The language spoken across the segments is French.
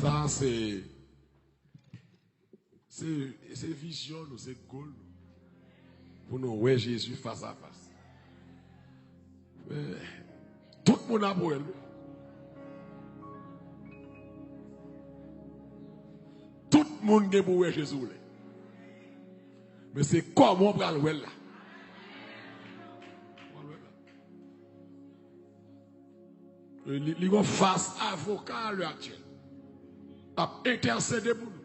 Ça, c'est vision, c'est goal. Pour nous, ouais, Jésus face à face. Mais, tout le monde a pour elle. Tout le monde a pour ouais Jésus. Mais c'est comment on prend le well là. Il y a face avocat à l'heure actuelle. A intercédé pour nous.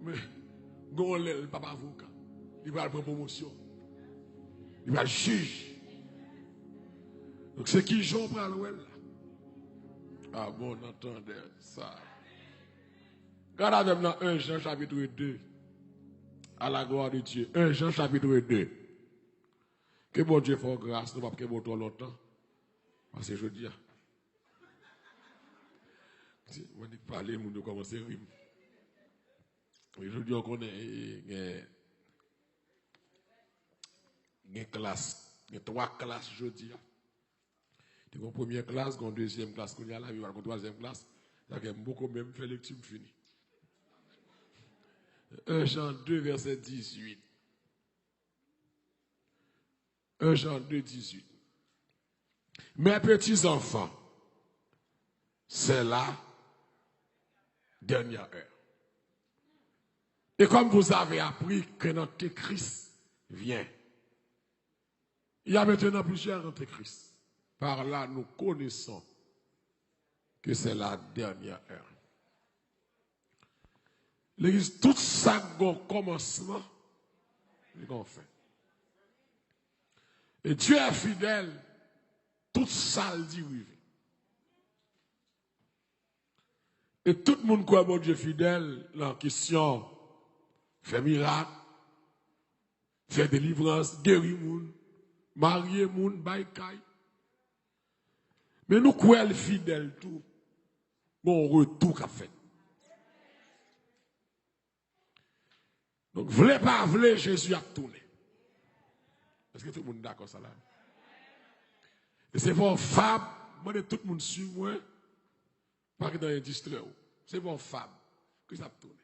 Mais, le papa avocat. Il va prendre promotion. Il va juge. Donc c'est qui Jean prend le well là. Ah bon, on entendait ça. Regardez même dans 1 Jean chapitre 2. À la gloire de Dieu. 1 Jean chapitre 2. Que bon Dieu fasse grâce, nous ne pouvons pas que trop longtemps. Parce que je dis, on dit parler, on commence à rire. Aujourd'hui, on connaît une classe, il y a 3 classes aujourd'hui. Il y a une première classe, une deuxième classe, il y a une troisième classe. Il y a beaucoup même fait lecture finie. 1 Jean 2, verset 18. 1 Jean 2, 18. Mes petits enfants, c'est la dernière heure. Et comme vous avez appris que notre Christ vient, il y a maintenant plusieurs antéchrists. Par là, nous connaissons que c'est la dernière heure. L'Église, tout ça, commencement, il a fait. Et Dieu est fidèle, tout ça, il dit oui. Et tout le monde croit bon Dieu fidèle, la question, fait miracle, fait délivrance, guérir moun, marier moun, baïkaï. Mais nous croyons fidèle tout, bon retour qu'a fait. Donc, voulez pas, voulez, Jésus a tourné. Est-ce que tout le monde est d'accord ça là? Et c'est pour femme, moi de tout le monde suit moi, pas que dans l'industrie. C'est pour femme que ça a tourné.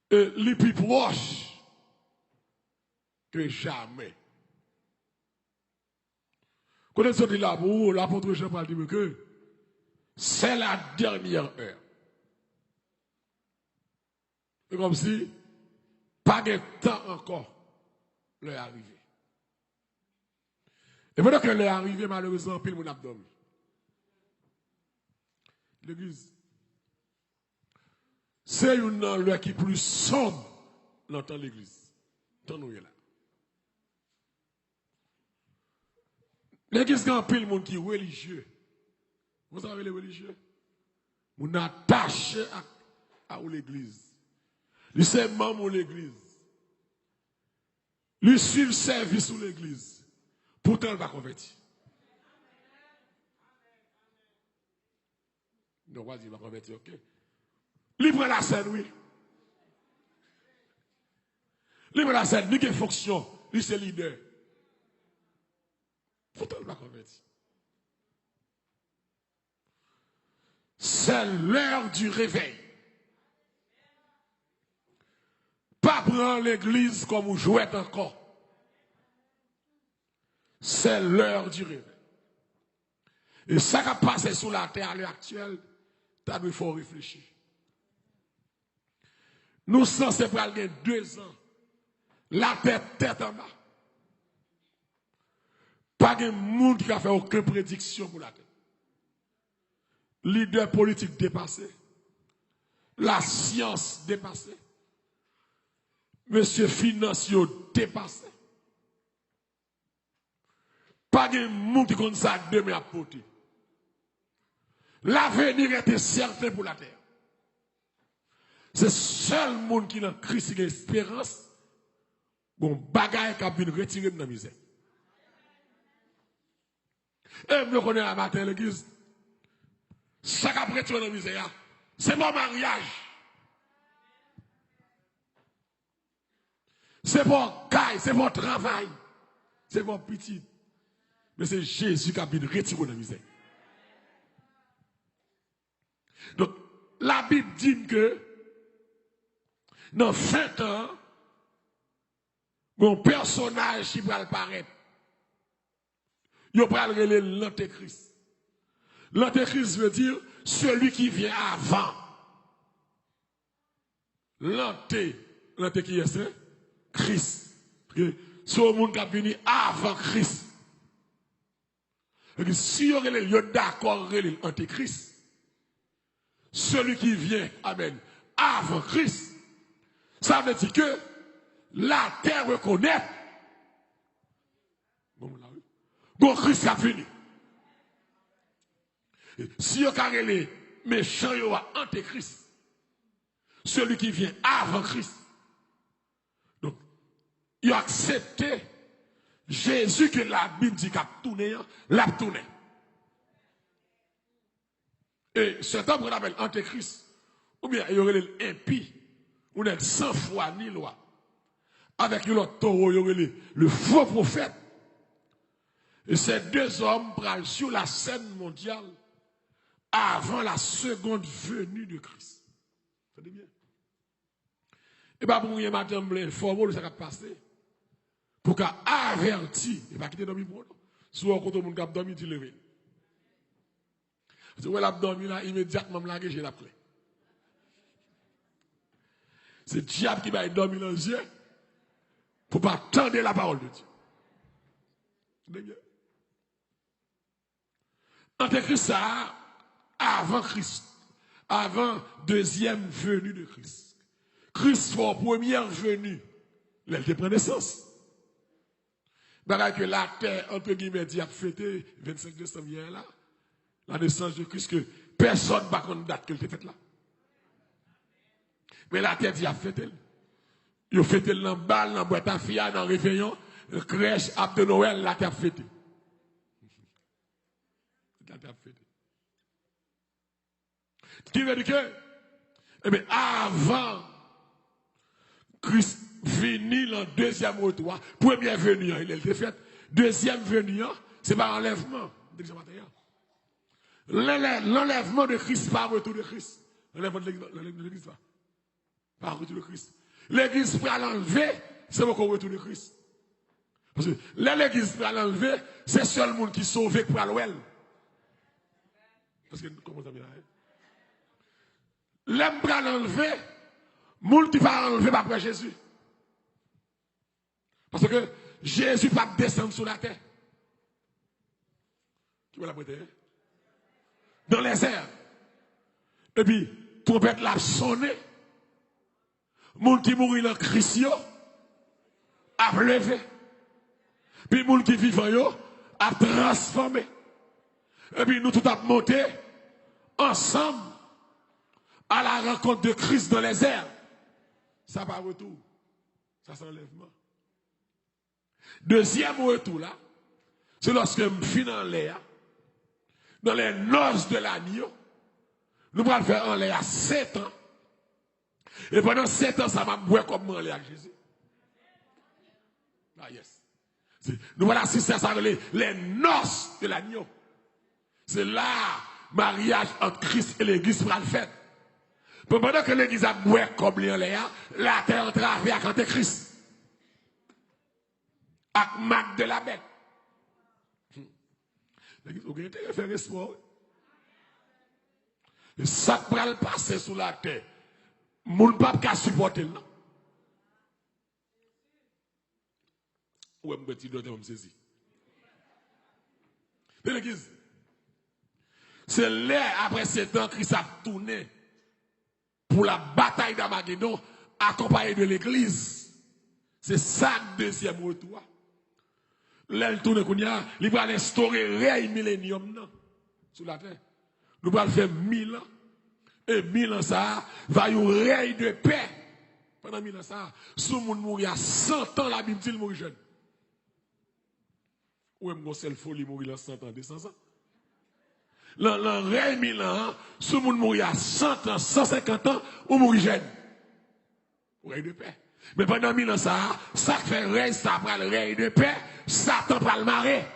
Et les plus proches que jamais. Quand on dit là, l'apôtre Jean-Paul dit que c'est la dernière heure. C'est comme si, pas de temps encore, l'heure arrivée. Et pendant que l'heure arrivée, malheureusement, pile mon abdomen. L'église, c'est une heure qui est plus sombre dans l'église. Tant nous est là. L'église, il y a un pile monde qui est religieux. Vous savez les religieux? On attache à l'église. Lui, c'est membre de l'église. Lui, suit le service sous l'église. Pourtant, il va convertir. Non, vas-y, il va convertir, ok? Lui, prend la scène, oui. Lui, prend la scène, lui, qui fonction. Lui, c'est leader. Pourtant, il va convertir. C'est l'heure du réveil. Pas prendre l'église comme vous jouez encore. C'est l'heure du réveil. Et ça qui a passé sur la terre à l'heure actuelle, il faut réfléchir. Nous sommes censés prendre 2 ans. La tête en bas. Pas de monde qui a fait aucune prédiction pour la tête. Leader politique dépassé. La science dépassée. Monsieur financier dépassé. Pas de monde qui compte ça demain à porter. L'avenir était certain pour la terre. C'est seul monde qui a Christ et l'espérance. Bon, bagaille qui a bien retiré de la misère. Et me connaît la matin l'église. Ça qui a retiré de la misère, c'est mon mariage. C'est pour caille, c'est pour travail. C'est pour petit. Mais c'est Jésus qui a bien retiré de la misère. Donc, la Bible dit que dans 20 ans, mon personnage qui va apparaître, il va le l'antéchrist. L'antéchrist veut dire celui qui vient avant. L'anté qui est ce? Christ. C'est le monde qui a venu avant Christ. Si il y a d'accord avec l'antéchrist, celui qui vient, amen, avant Christ, ça veut dire que la terre reconnaît bon Christ a fini. Si vous avez les méchants, il y a antéchrist. Celui qui vient avant Christ. Donc, il a accepté Jésus que la Bible dit qu'il a tourné, l'a tourné. Et cet homme qu'on appelle antéchrist, ou bien il y aurait l'impie, ou bien 100 fois ni loi. Avec l'autre taureau, il y aurait le faux prophète. Et ces deux hommes prennent sur la scène mondiale avant la seconde venue de Christ. Ça dit bien. Et bien, pour moi, matin, il faut ça va passer. Pour qu'à avertir, et pas quitter dormir pour nous. Soit quand on a dormi, tu lever. Si vous avez dormi là, immédiatement, j'ai la clé. C'est le diable qui va dormir dans les yeux pour ne pas attendre la parole de Dieu. Antéchrist, ça, avant Christ, avant deuxième venue de Christ. Christ, pour première venue, elle te prend naissance. Parce que la terre, entre guillemets, dit a fêté 25 décembre hier là, la naissance de Christ, que personne ne va connaître date qu'elle était faite là. Mais la terre dit a fêté. Il a fêté dans le bal, dans le boîte à fia, dans le réveillon, le crèche, ap de Noël, la terre a fêté. La terre a fêté. Ce qui veut dire que, eh bien, avant Christ venu dans deuxième retour, première venue, il était fait. Deuxième venue, c'est par enlèvement. L'enlèvement de Christ par retour de Christ. L'enlèvement de l'église par retour de Christ. L'église peut l'enlever, c'est pour qu'on retourne de Christ. Parce que l'église peut l'enlever, c'est seul le monde qui sauve pour l'ouel. Parce que comment ça vient là? L'homme peut l'enlever, le monde qui va l'enlever après Jésus. Parce que Jésus ne va pas descendre sur la terre. Qui va la prêter? Dans les airs. Et puis, trompette l'a sonné. Moun qui mourit dans Christ a levé. Puis moun qui vivant a transformé. Et puis nous tout a monté ensemble à la rencontre de Christ dans les airs. Ça va retour. Ça c'est enlèvement. Deuxième retour là, c'est lorsque je finis dans l'air, dans les noces de l'agneau, nous allons faire en l'air 7 ans. Et pendant 7 ans, ça m'a boué comme moi avec Jésus. Ah yes. Nous voilà assister à ça, les noces de l'agneau. C'est là, mariage entre Christ et l'église pour le faire. Pendant que l'église a boué comme l'air, la terre a travaillé avec Antéchrist. Avec Marc de la bête. L'église a intérêt à faire espoir. Et ça va le passer sous la terre. Moun pa ka supporter non. Ou un petit doigt me saisi. De l'église. C'est là après 7 ans Christ a tourné pour la bataille d'Armageddon accompagné de l'église. C'est ça le deuxième retour. Là il tourne kounya, il va instaurer règne millénium non sur la terre. Nous allons faire 1000 ans. Et 1000 ans ça va y avoir un règne de paix. Pendant 1000 ans ça, si le monde mourit à 100 ans, la Bible dit qu'il mourit jeune. Ou même si folie mourir à 100 ans, 200 ans. Le règne 1000 ans, si le monde mourit à 100 ans, 150 ans, ou mourit jeune. Règne de paix. Mais pendant 1000 ans ça fait règne, ça prend le règne de paix, Satan prend le marais.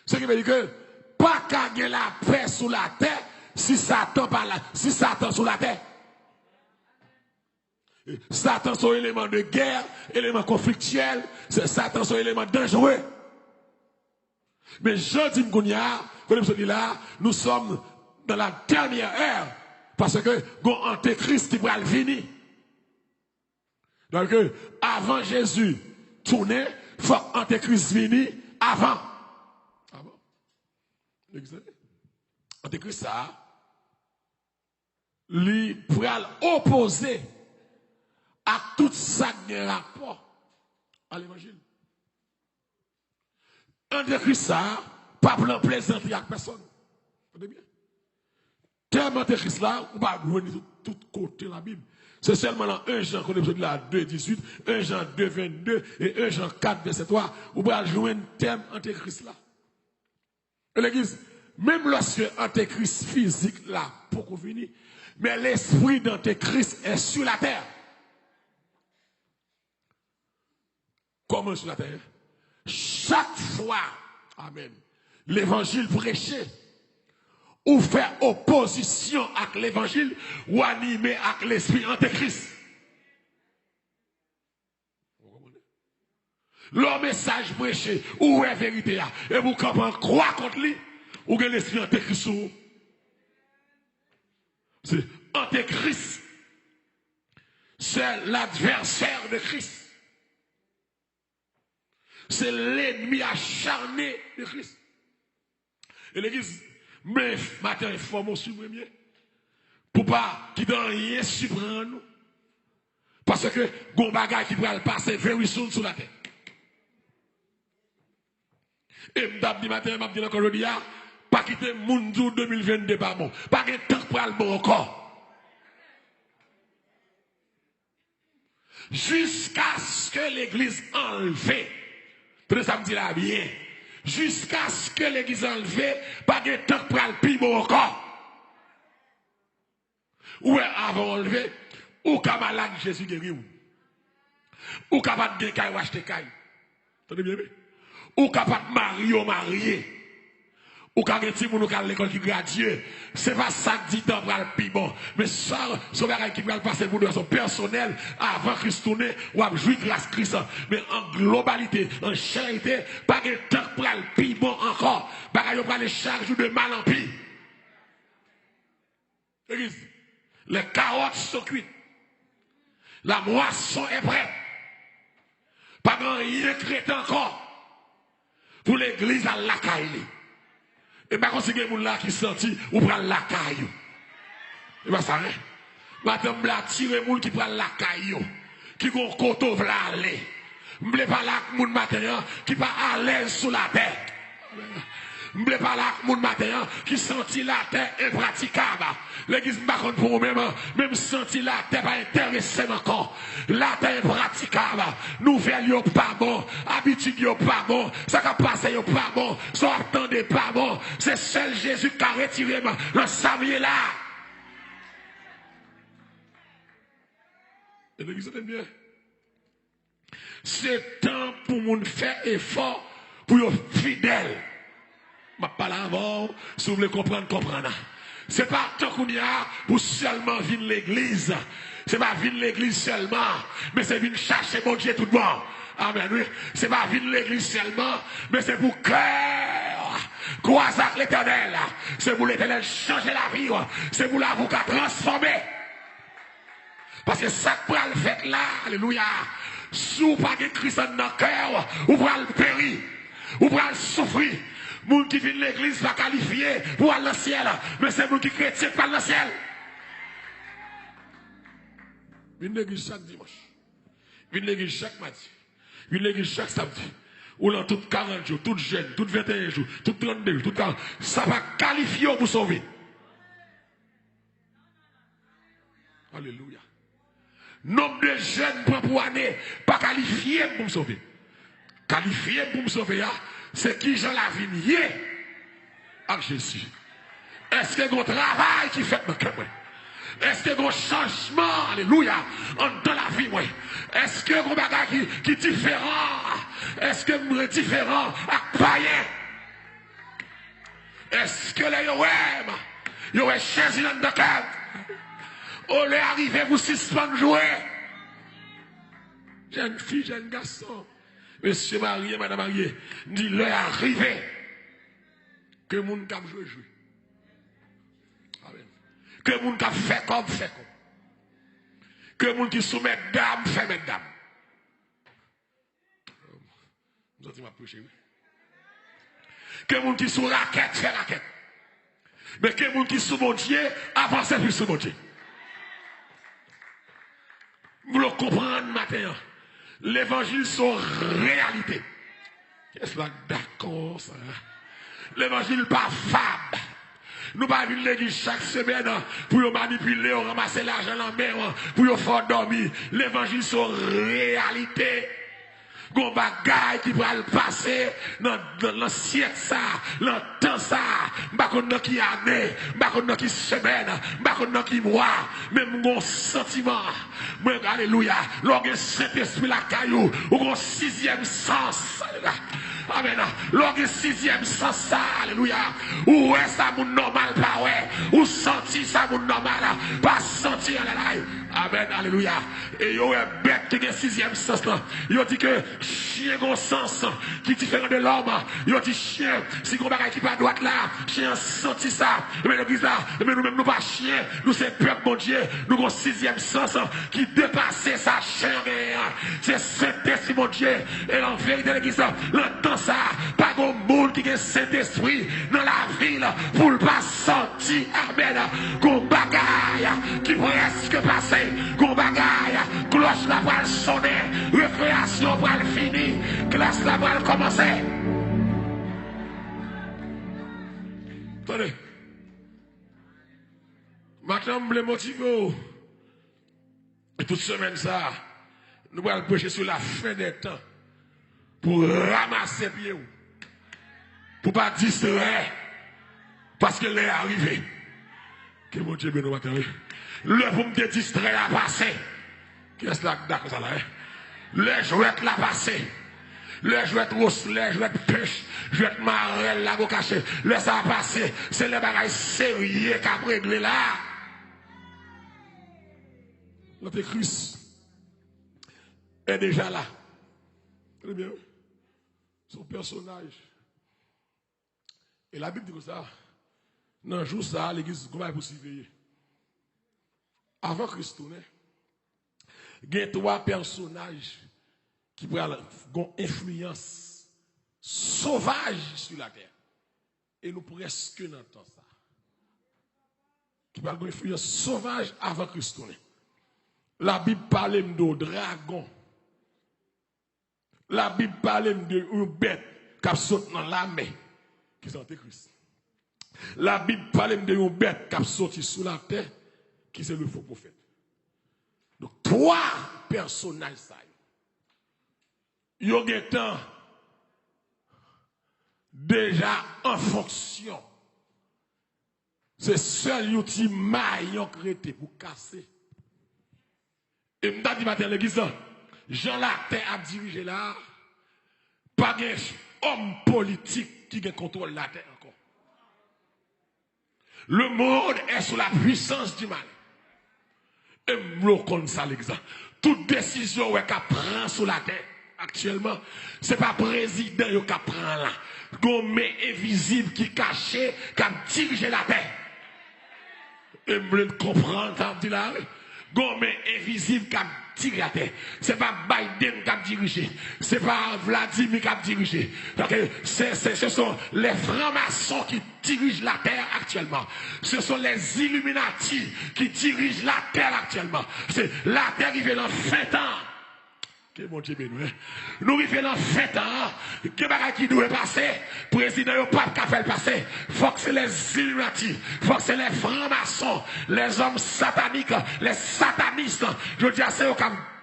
Ce qui veut dire que pas qu'à gagner la paix sur la terre, si Satan par là, si Satan sur la terre. Satan sont élément de guerre, élément conflictuel, Satan sont élément dangereux. Mais je dis comme je dis là, nous sommes dans la dernière heure, parce que gon antéchrist qui va venir. Donc avant Jésus tourner, il faut que antéchrist vienne avant. Ah bon? Antéchrist ça, lui pourrait opposer à tout ça qui a rapport à l'évangile. Antéchrist ça, pas plan plaisanterie avec personne. Vous bien? Tellement antéchrist là, on va loin de tout côté la Bible. C'est seulement dans 1 Jean, qu'on est besoin de la 2, 18, 1 Jean 2, 22 et 1 Jean 4, verset 3, on va joindre un thème antéchrist là. Et l'église, même lorsque antéchrist physique là, pour qu'on finisse, mais l'esprit d'antéchrist est sur la terre. Comment sur la terre? Chaque fois, amen, l'évangile prêché, ou faire opposition avec l'évangile, ou animer avec l'esprit antéchrist. Le message prêché, ou est vérité, et vous comprenez croire contre lui, ou que l'esprit antéchrist. C'est antéchrist. C'est l'adversaire de Christ. C'est l'ennemi acharné de Christ. Et l'église, mais matin, il faut mon premier. Pour pas qu'il ne rien surprendre nous. Parce que, gon bagay qui va le passer very soon sur la terre. Et m'd'a dit matin, m'a dit encore le dia, pas quitter Mounzou 2022 pas bon. Pas de temps pour le bon encore. Jusqu'à ce que l'église enlevée. Tout ça me dit là bien. Jusqu'à ce que l'église enlevée, pas de temps pour le plus bon encore. Ou avant enlevé, ou qu'à malade Jésus guéri ou capable de caille ou acheter caille. T'entendez bien? Ou capable de marier. Ou capable de moun à l'école qui gradue. C'est pas ça que dit temps pour le plus bon. Mais ça, c'est un qui va passer pour de façon personnelle avant Christ tourner ou à jouir grâce Christ. Mais en globalité, en charité, pas de temps pour le plus bon encore. Pas de temps les chaque jour de mal en pis. Les carottes sont cuites. La moisson est prête. Pas grand rien crête encore. Pour l'église à la caille. Et pas conseiller les gens là qui sorti ou prendre la caille. Et pas ça, hein? Madame la tire les gens qui prennent la caille. Qui vont koto vla aller. M'ble pas là moun matin qui pas à l'aise sous la terre. M'ble pas là moun matin qui senti la terre impraticable. L'église m'a contre pour même senti la terre pas intéressée encore. La terre impraticable. Nouvelle yo pas bon, habitude yo pas bon, ça qui passe yo pas bon, ça attendez pas bon. C'est seul Jésus qui a retiré le saviez là. Et l'église aime bien. C'est temps pour moun faire effort pour être fidèle. Je ne parle pas avant, si vous voulez comprendre. Ce n'est pas tant qu'on y a pour seulement venir l'église. Ce n'est pas venir l'église seulement, mais c'est venir chercher mon Dieu tout le monde. Amen. Oui. Ce n'est pas venir l'église seulement, mais c'est pour cœur. Croise avec l'éternel. C'est pour l'éternel changer la vie. C'est pour l'avocat transformer. Parce que ça peut le faire là, alléluia. Si vous pas de Christ dans le cœur, vous pouvez le périr, vous pouvez le souffrir. Les gens qui viennent de l'église pas qualifiés pour aller dans le ciel, mais c'est les gens qui sont chrétiens pour aller dans le ciel. Viens de l'église chaque dimanche, viens de l'église chaque matin, viens de l'église chaque samedi, ou dans toutes 40 jours, toutes jeunes, toutes 21 jours, toutes 32 jours, toutes 40, ça va qualifier pour sauver. Alléluia. Nombre de jeunes pour année, pas qualifiés pour me sauver. Qualifiés pour me sauver, c'est qui j'en la vie avec Jésus. Est-ce que vous travail qui fait dans le cœur? Est-ce que vous changement, alléluia, dans la vie? Est-ce que vous bagage qui est différent? Est-ce que vous êtes différent à païen? Est-ce que les Ils ont chaise dans le cœur. On est arrivé pour suspendre jouer. Jeune fille, jeune garçon. Monsieur marié, madame mariée, dit l'heure arrivé que moun cap jouer. Amen. Que moun cap fait comme. Que moun qui soumet dame fait mettre dame. Vous avez m'approcher, oui. Que moun qui sous raquette fait raquette. Mais que moun qui sous mon Dieu avance plus sous mon Dieu. Vous le comprenez matin. L'évangile sont réalité. Qu'est-ce que d'accord ça? L'évangile pas fable. Nous pas venir l'église chaque semaine pour manipuler, ramasser l'argent en main, pour faire dormir. L'évangile sont réalité. Gon bagay qui va le passer dans le siècle ça, dans le temps ça, pas dans qui année, pas dans qui semaine, pas dans qui mois, même mon sentiment. Alléluia. Lorsque Saint-Esprit la caillou, ou mon sixième sens. Amen. Lorsque sixième sens ça, alléluia. Ou est ça mon normal pas ouais, ou senti ça mon normal, pas senti alléluia. Amen, alléluia. Et yo est bête qui a sixième sens là. Yo dit que chien a un sens qui est différent de l'homme. Yo dit chien, si on bagaille qui pas droite là, chien senti ça. Mais l'église là, mais nous-mêmes nous pas chien, nous c'est peuple mon Dieu, nous avons sixième sens qui dépasse sa chair. C'est Saint-Esprit mon Dieu. Et en vérité l'église là, l'entend ça, pas de monde qui a Saint-Esprit dans la ville pour le pas sentir. Amen. Qu'on bagaille qui presque passé. Gon bagaille, cloche la voile sonner, récréation voile fini, classe la voile commencer. Attendez. Maintenant, je me motive. Et toute semaine, ça, nous allons prêcher sur la fin des temps pour ramasser pieds. Pour ne pas distraire. Parce que l'est arrivé. Que mon Dieu bénisse matin. Le pour me distraire à passer. Qu'est-ce que d'accord ça là? Les jouettes la passer. Les jouettes rousse, les jouettes pêche, jouettes marelle, la go caché. Le ça a passé. C'est le bagage sérieux qu'a réglé là. L'Antéchrist est déjà là. Très bien. Son personnage. Et la Bible dit que ça. Dans le jour ça, l'église, comment est possible? Avant Christ, il y a trois personnages qui ont une influence sauvage sur la terre. Et nous presque n'entendons ça. Qui ont une influence sauvage avant Christ. La Bible parle de dragon. La Bible parle de une bête qui saute dans la mer, qui est Antéchrist. La Bible parle de une bête qui saute sur la terre, qui c'est le faux prophète. Donc, trois personnages, ça. Ils ont déjà en fonction. C'est seul outil maillon créé pour casser. Et je me dis matin l'église, Jean Latin a dirigé là, pas d'homme politique qui contrôle la terre encore. Le monde est sous la puissance du mal. Et nous connaissons ça l'exemple. Toute décision qu'on prend sur la terre actuellement, ce n'est pas le président qui prend là. Gomme invisible qui cache, qui dirige la terre. Et vous comprenez ça, dit là. Gomme invisible qui dirige la terre. Ce n'est pas Biden qui a dirigé. Ce n'est pas Vladimir qui a dirigé. Ce sont les francs-maçons qui dirigent la terre actuellement. Ce sont les Illuminati qui dirigent la terre actuellement. La terre qui fait dans 20 ans. Que mon Dieu bénisse. Nous vivons dans 20 ans. Que bagay qui doit passer. Président n'a pas qu'à faire passer. Faut que c'est les Illuminati. Faut que c'est les francs-maçons. Les hommes sataniques. Les satanistes. Je dis à c'est eux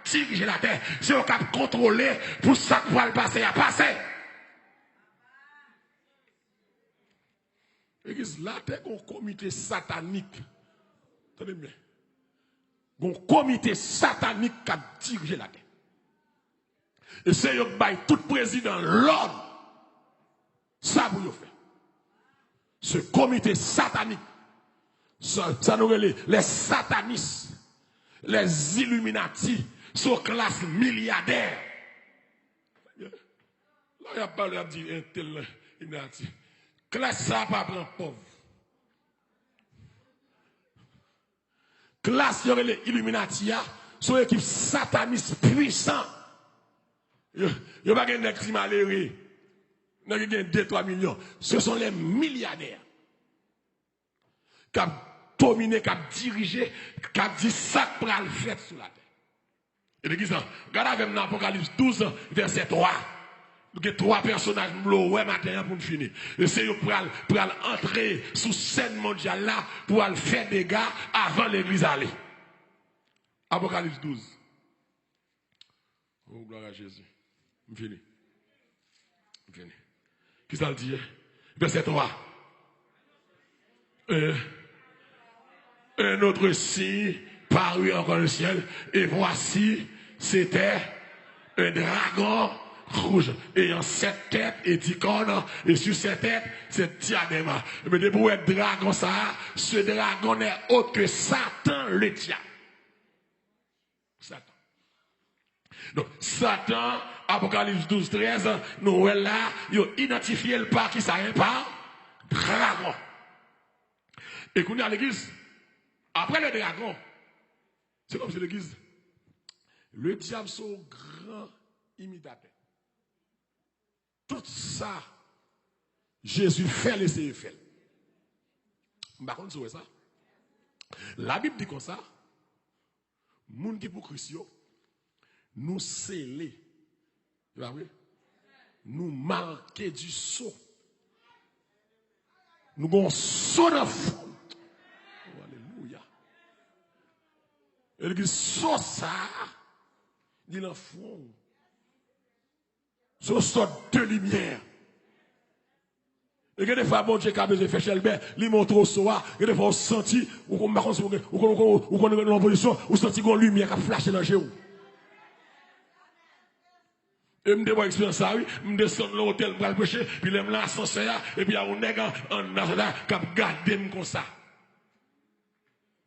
qui dirigent la terre. C'est eux qui contrôler pour ça qu'on va le passer. À passer. La terre est un comité satanique. Tenez bien. Un comité satanique qui a dirigé la terre. Et c'est eux qui tout président l'ordre. Ça vous le fait. Ce comité satanique Ça nous relève les satanistes, les Illuminati, sont classe milliardaire. Là, il y a pas de dire un tel Illuminati. Classe ça pas prendre pauvre. Classe les Illuminati, sont équipe sataniste puissant. Il n'y a pas de qui malheureux. Il y a 2-3 millions. Ce sont les milliardaires qui ont dominé, qui ont dirigé, qui ont dit ça pour le faire sur la terre. Et l'église, regardez avec dans Apocalypse 12, verset 3. Il y a 3 personnages ouais matin pour finir. Et c'est pour entrer sous scène mondiale là pour faire des dégâts avant l'église aller. Apocalypse 12. Oh, gloire à Jésus. Je finis. Qui ça le dit? Verset 3. Un autre signe parut encore le ciel, et voici, c'était un dragon rouge, ayant 7 têtes et 10 cornes, et sur cette tête, c'est diadème. Mais pour être dragon, ça, ce dragon n'est autre que Satan le diable. Satan. Donc, Satan, Apocalypse 12, 13, nous là, il a identifié le pas qui s'arrête par dragon. Et qu'on est à l'église, après le dragon, c'est comme si l'église, le diable son grand imitateur. Tout ça, Jésus fait laisser faire. Par contre, c'est ça. La Bible dit comme ça, moun qui pour Christ, nous sceller, nous marquer du sceau. Nous avons un sceau de fond. Alléluia. Et l'église, sceau ça, il en fond. Ce sorte de lumière. Et que des fois, bon Dieu, qui a besoin de faire chelbert, il montre au soir, et des fois, on senti, ou qu'on est en position, ou senti une lumière qui a flashé dans le jeu. Et je me expérience ça, oui, je descends dans l'hôtel pour aller prêcher, puis je me lance l'ascenseur, et puis il y a un nègre en national qui a gardé comme ça.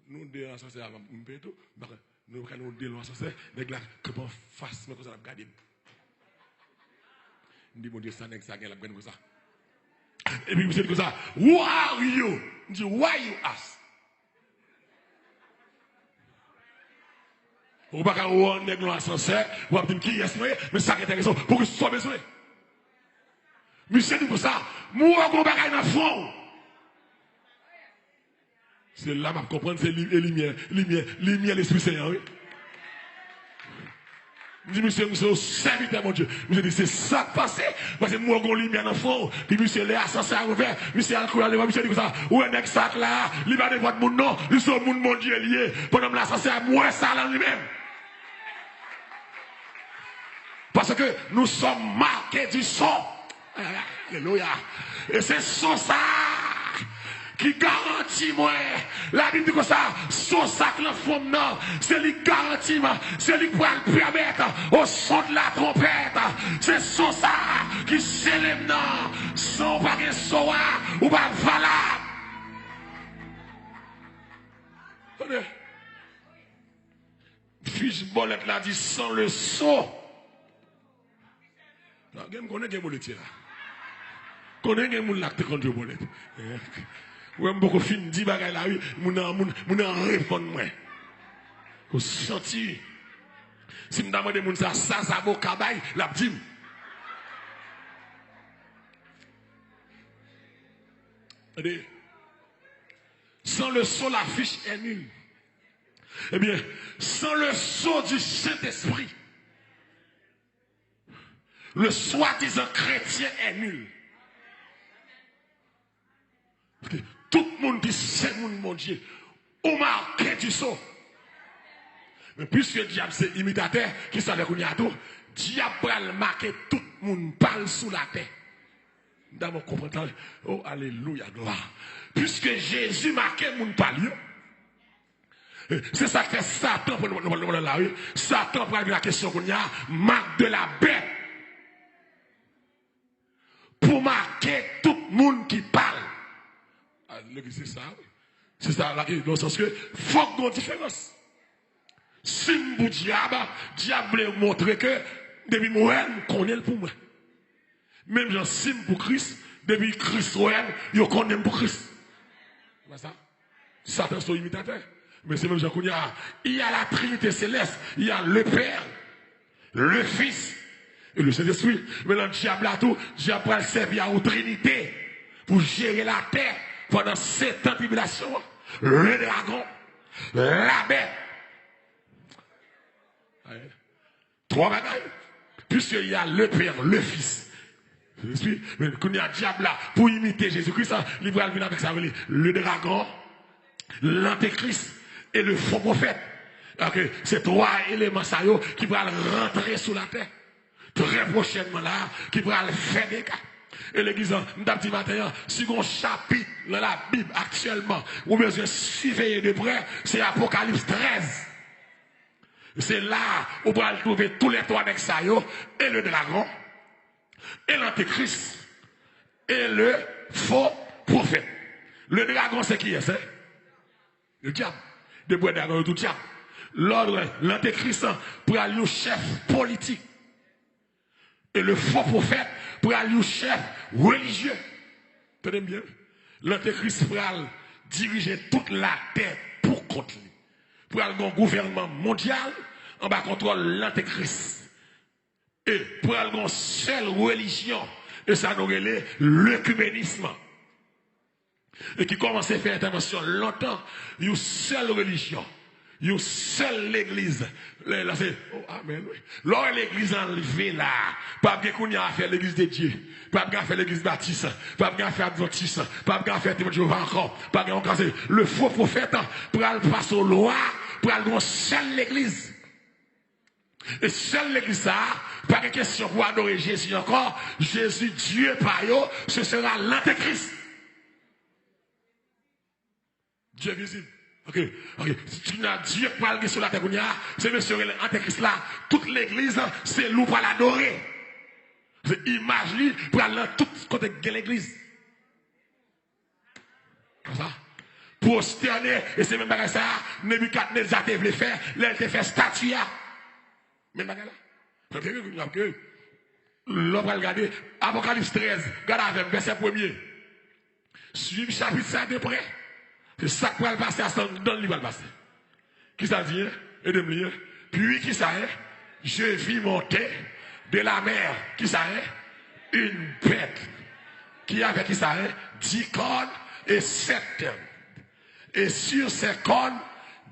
Nous, deux ascenseurs, nous avons deux ascenseurs, les gars qui sont face, mais comme ça, on a gardé. Je dis, mon Dieu, ça n'est que ça, il a gardé comme ça. Et puis, je me dis comme ça, who are you? Je dis, why you ask? Ou pas qu'à ou nègre dans l'ascenseur, ou à dire qui est-ce mais ça qui est intéressant, pour que ce soit besoin. Monsieur dit pour ça, moi, on va dans le fond. C'est là que je comprends, c'est lumière, l'Esprit Saint, oui. Je dis, monsieur, au serviteur, mon Dieu. Monsieur dit, c'est ça qui passe. Parce que moi, on lumière dans le fond. Puis monsieur, l'ascenseur ouvert. Monsieur, à courir, monsieur dit comme ça. Où est un sac là? Il va de votre monde, non. Il sont mon Dieu lié. Pendant l'ascenseur, moi, ça là lui-même. Parce que nous sommes marqués du sang. Alléluia. Et c'est son ça qui garantit moi. La Bible dit comme ça, son sac la forme non, c'est lui garantit, c'est lui qui va le permettre au son de la trompette. C'est son ça qui célèbre non, son pas de soa ou pas valable. Attendez. Fiche bolette là dit sans le saut. Je connais que bolette là. Connais que mon l'acte contre bolette. Ouais, beaucoup fin dit bagay là oui, mon répondre moi. Ko senti si me demande moun ça beau kabay, la dit. Sans le sceau la fiche est nulle. Eh bien, sans le sceau du Saint-Esprit, le soi-disant chrétien est nul. Tout le monde dit c'est mon Dieu. On marque du sceau. Mais puisque le diable c'est imitateur, qui savait qu'on y a tout, diable va marquer tout le monde parle sous la terre. Dans mon comprendre. Oh, alléluia, gloire. Puisque Jésus marquait mon parle. C'est ça que Satan pour nous là. Satan pour la question qu'on y a, marque de la bête. Pour marquer tout le monde qui parle. C'est ça. C'est ça, là, dans le sens que, faut qu'on ait une différence. Si vous diable, diable montrer que, depuis moi, je connais pour moi. Même si si pour Christ, depuis Christ, je connais pour Christ. C'est ça. Satan sont imitateurs. Mais c'est même Jean qu'il il y a la Trinité céleste, il y a le Père, le Fils et le Saint-Esprit. Mais le diable a tout, diable va servir aux Trinité pour gérer la terre pendant 7 ans de tribulation. Le dragon, la bête. 3 bagailles. Puisqu'il y a le Père, le Fils. Mais quand il y a diable là, pour imiter Jésus-Christ, il va venir avec ça, le dragon, l'antéchrist et le faux prophète. Okay. C'est 3 éléments qui vont rentrer sous la terre. Très prochainement là, qui vont faire des cas. Et l'église, nous avons dit matin, si on chapitre dans la Bible actuellement, ou bien surveiller de près, c'est Apocalypse 13. C'est là où on va trouver tous les 3 avec ça, et le dragon, et l'antéchrist, et le faux prophète. Le dragon, c'est qui est-ce? Le diable. De bois dragon, tout diable. L'ordre, l'antéchrist, pour aller au chef politique. Et le faux prophète, pour aller au chef religieux. Tenez bien. L'antéchrist pour aller diriger toute la terre pour contre lui. Pour aller dans un gouvernement mondial, en bas contrôle l'antéchrist. Et pour aller dans une seule religion, et ça nous relève l'œcuménisme. Et qui commence à faire intervention longtemps, une seule religion, une seule église. Là, c'est, oh, amen. Là, l'église enlevée là, pas bien qu'on y a fait l'église de Dieu, pas bien faire l'église baptiste, pas bien faire adventiste, pas bien faire Témoin de Jéhovah encore, pas bien casser le faux prophète pour aller passer aux lois, pour aller dans seule l'église. Et seule l'église ça, pas de question pour adorer Jésus encore, Jésus, Dieu par eux, ce sera l'antéchrist. Dieu visible. Ok. Si tu as Dieu qui parle sur la terre, c'est monsieur l'antéchrist là. Toute l'église, c'est loup pour l'adorer. C'est image lui pour aller dans tout côté de l'église. Comme ça. Prosterner, et c'est même pas ça, Nebuchadnezzar voulait faire, là, il te fait statue. Même pas là. L'homme va regarder, Apocalypse 13, regarde avec verset 1er. Suivez chapitre 5 de près. C'est ça qui va le passer à son dans le va le passer. Qui ça dit, et de me puis qui ça est, je vis monter de la mer, qui ça est, une bête, qui avait qui ça est, 10 cornes et 7 termes. Et sur ces cornes,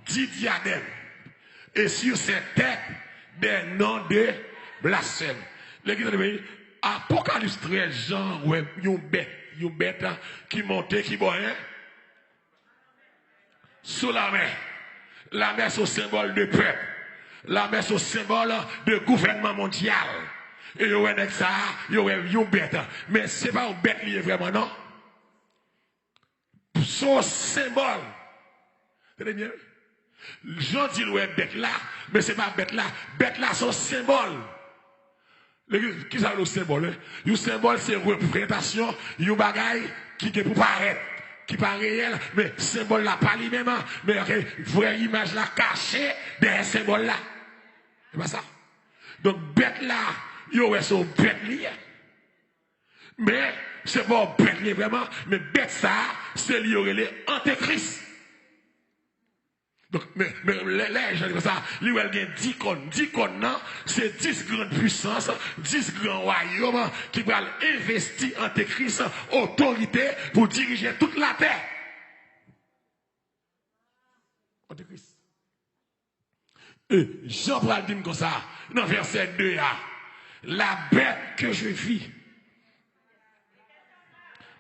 10 diadèmes. Et sur ces têtes, des noms de blasphème. L'église de pays, Apocalypse 13, Jean, ouais, une bête qui montait, qui boyait, sous la mer. La mer, c'est au symbole de peuple. La mer, c'est au symbole de gouvernement mondial. Et il y aurait ça, il y aurait une bête. Mais ce n'est pas une bête liée vraiment, non? Son symbole. Tenez bien. Jean dit ouais bête là, mais ce n'est pas bête là. Bête là, son symbole. Qui ça le symbole? Le symbole, c'est une représentation, une bagaille qui est pour paraître. Qui pas réel, mais symbole là, pas lui-même, mais vraie image là cachée derrière symbole là. C'est pas ça. Donc, bête là, il y aurait son bête lié. Mais, c'est pas bête lié vraiment, mais bête ça, c'est lié aurait les antéchrist. Donc, mais les gens disent ça, il y a 10 cônes. 10 cônes, non, c'est 10 grandes puissances, 10 grands royaumes qui vont investir antéchrist, autorité pour diriger toute la terre. Antéchrist. Et Jean-Paul dit comme ça, dans verset 2, la bête que je vis,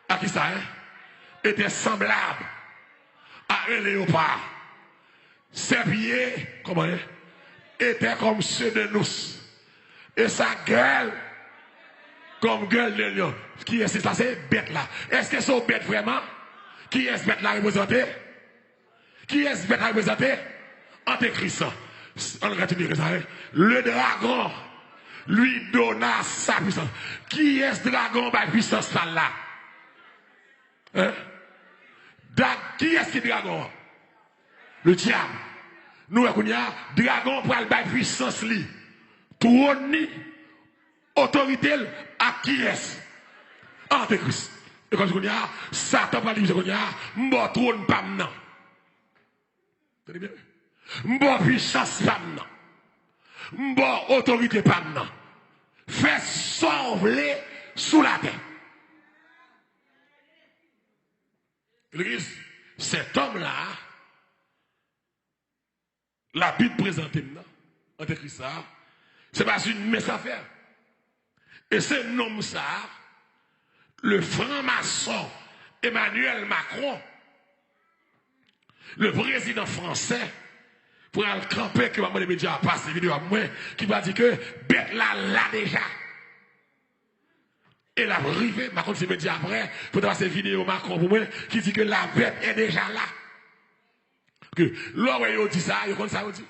à qui ça est, était semblable à un léopard. Ses pieds, comment étaient comme ceux de nous. Et sa gueule, comme gueule de lion. Qui est-ce que ça, c'est bête là? Est-ce que c'est bête vraiment? Qui est-ce bête là représenté? Qui est-ce bête là représenté? Antéchrist. On retient ça. Le dragon lui donna sa puissance. Qui est ce dragon par puissance là? Hein? Qui est-ce qui est dragon? Le diable. Nous, on a dragon pour le bail puissance li. Trône autorité à qui est-ce? Antéchrist. Et quand on a Satan va dire qu'on a m'bo trône pas maintenant. Tenez bien. M'bo puissance pas maintenant. M'bo autorité pas maintenant. Fait sauver sous la terre. L'église, cet homme-là, la Bible présente maintenant, Antéchrist ça, c'est pas une mince affaire. Et c'est nom ça, le franc-maçon Emmanuel Macron, le président français, pour aller camper, que les médias passent des vidéos à moi, qui va dire que bête là déjà. Et la arrivée, Macron s'est dit après, pour avoir ces vidéos Macron pour moi, qui dit que la bête est déjà là. Que l'homme il dit ça, il dit ça, il dit.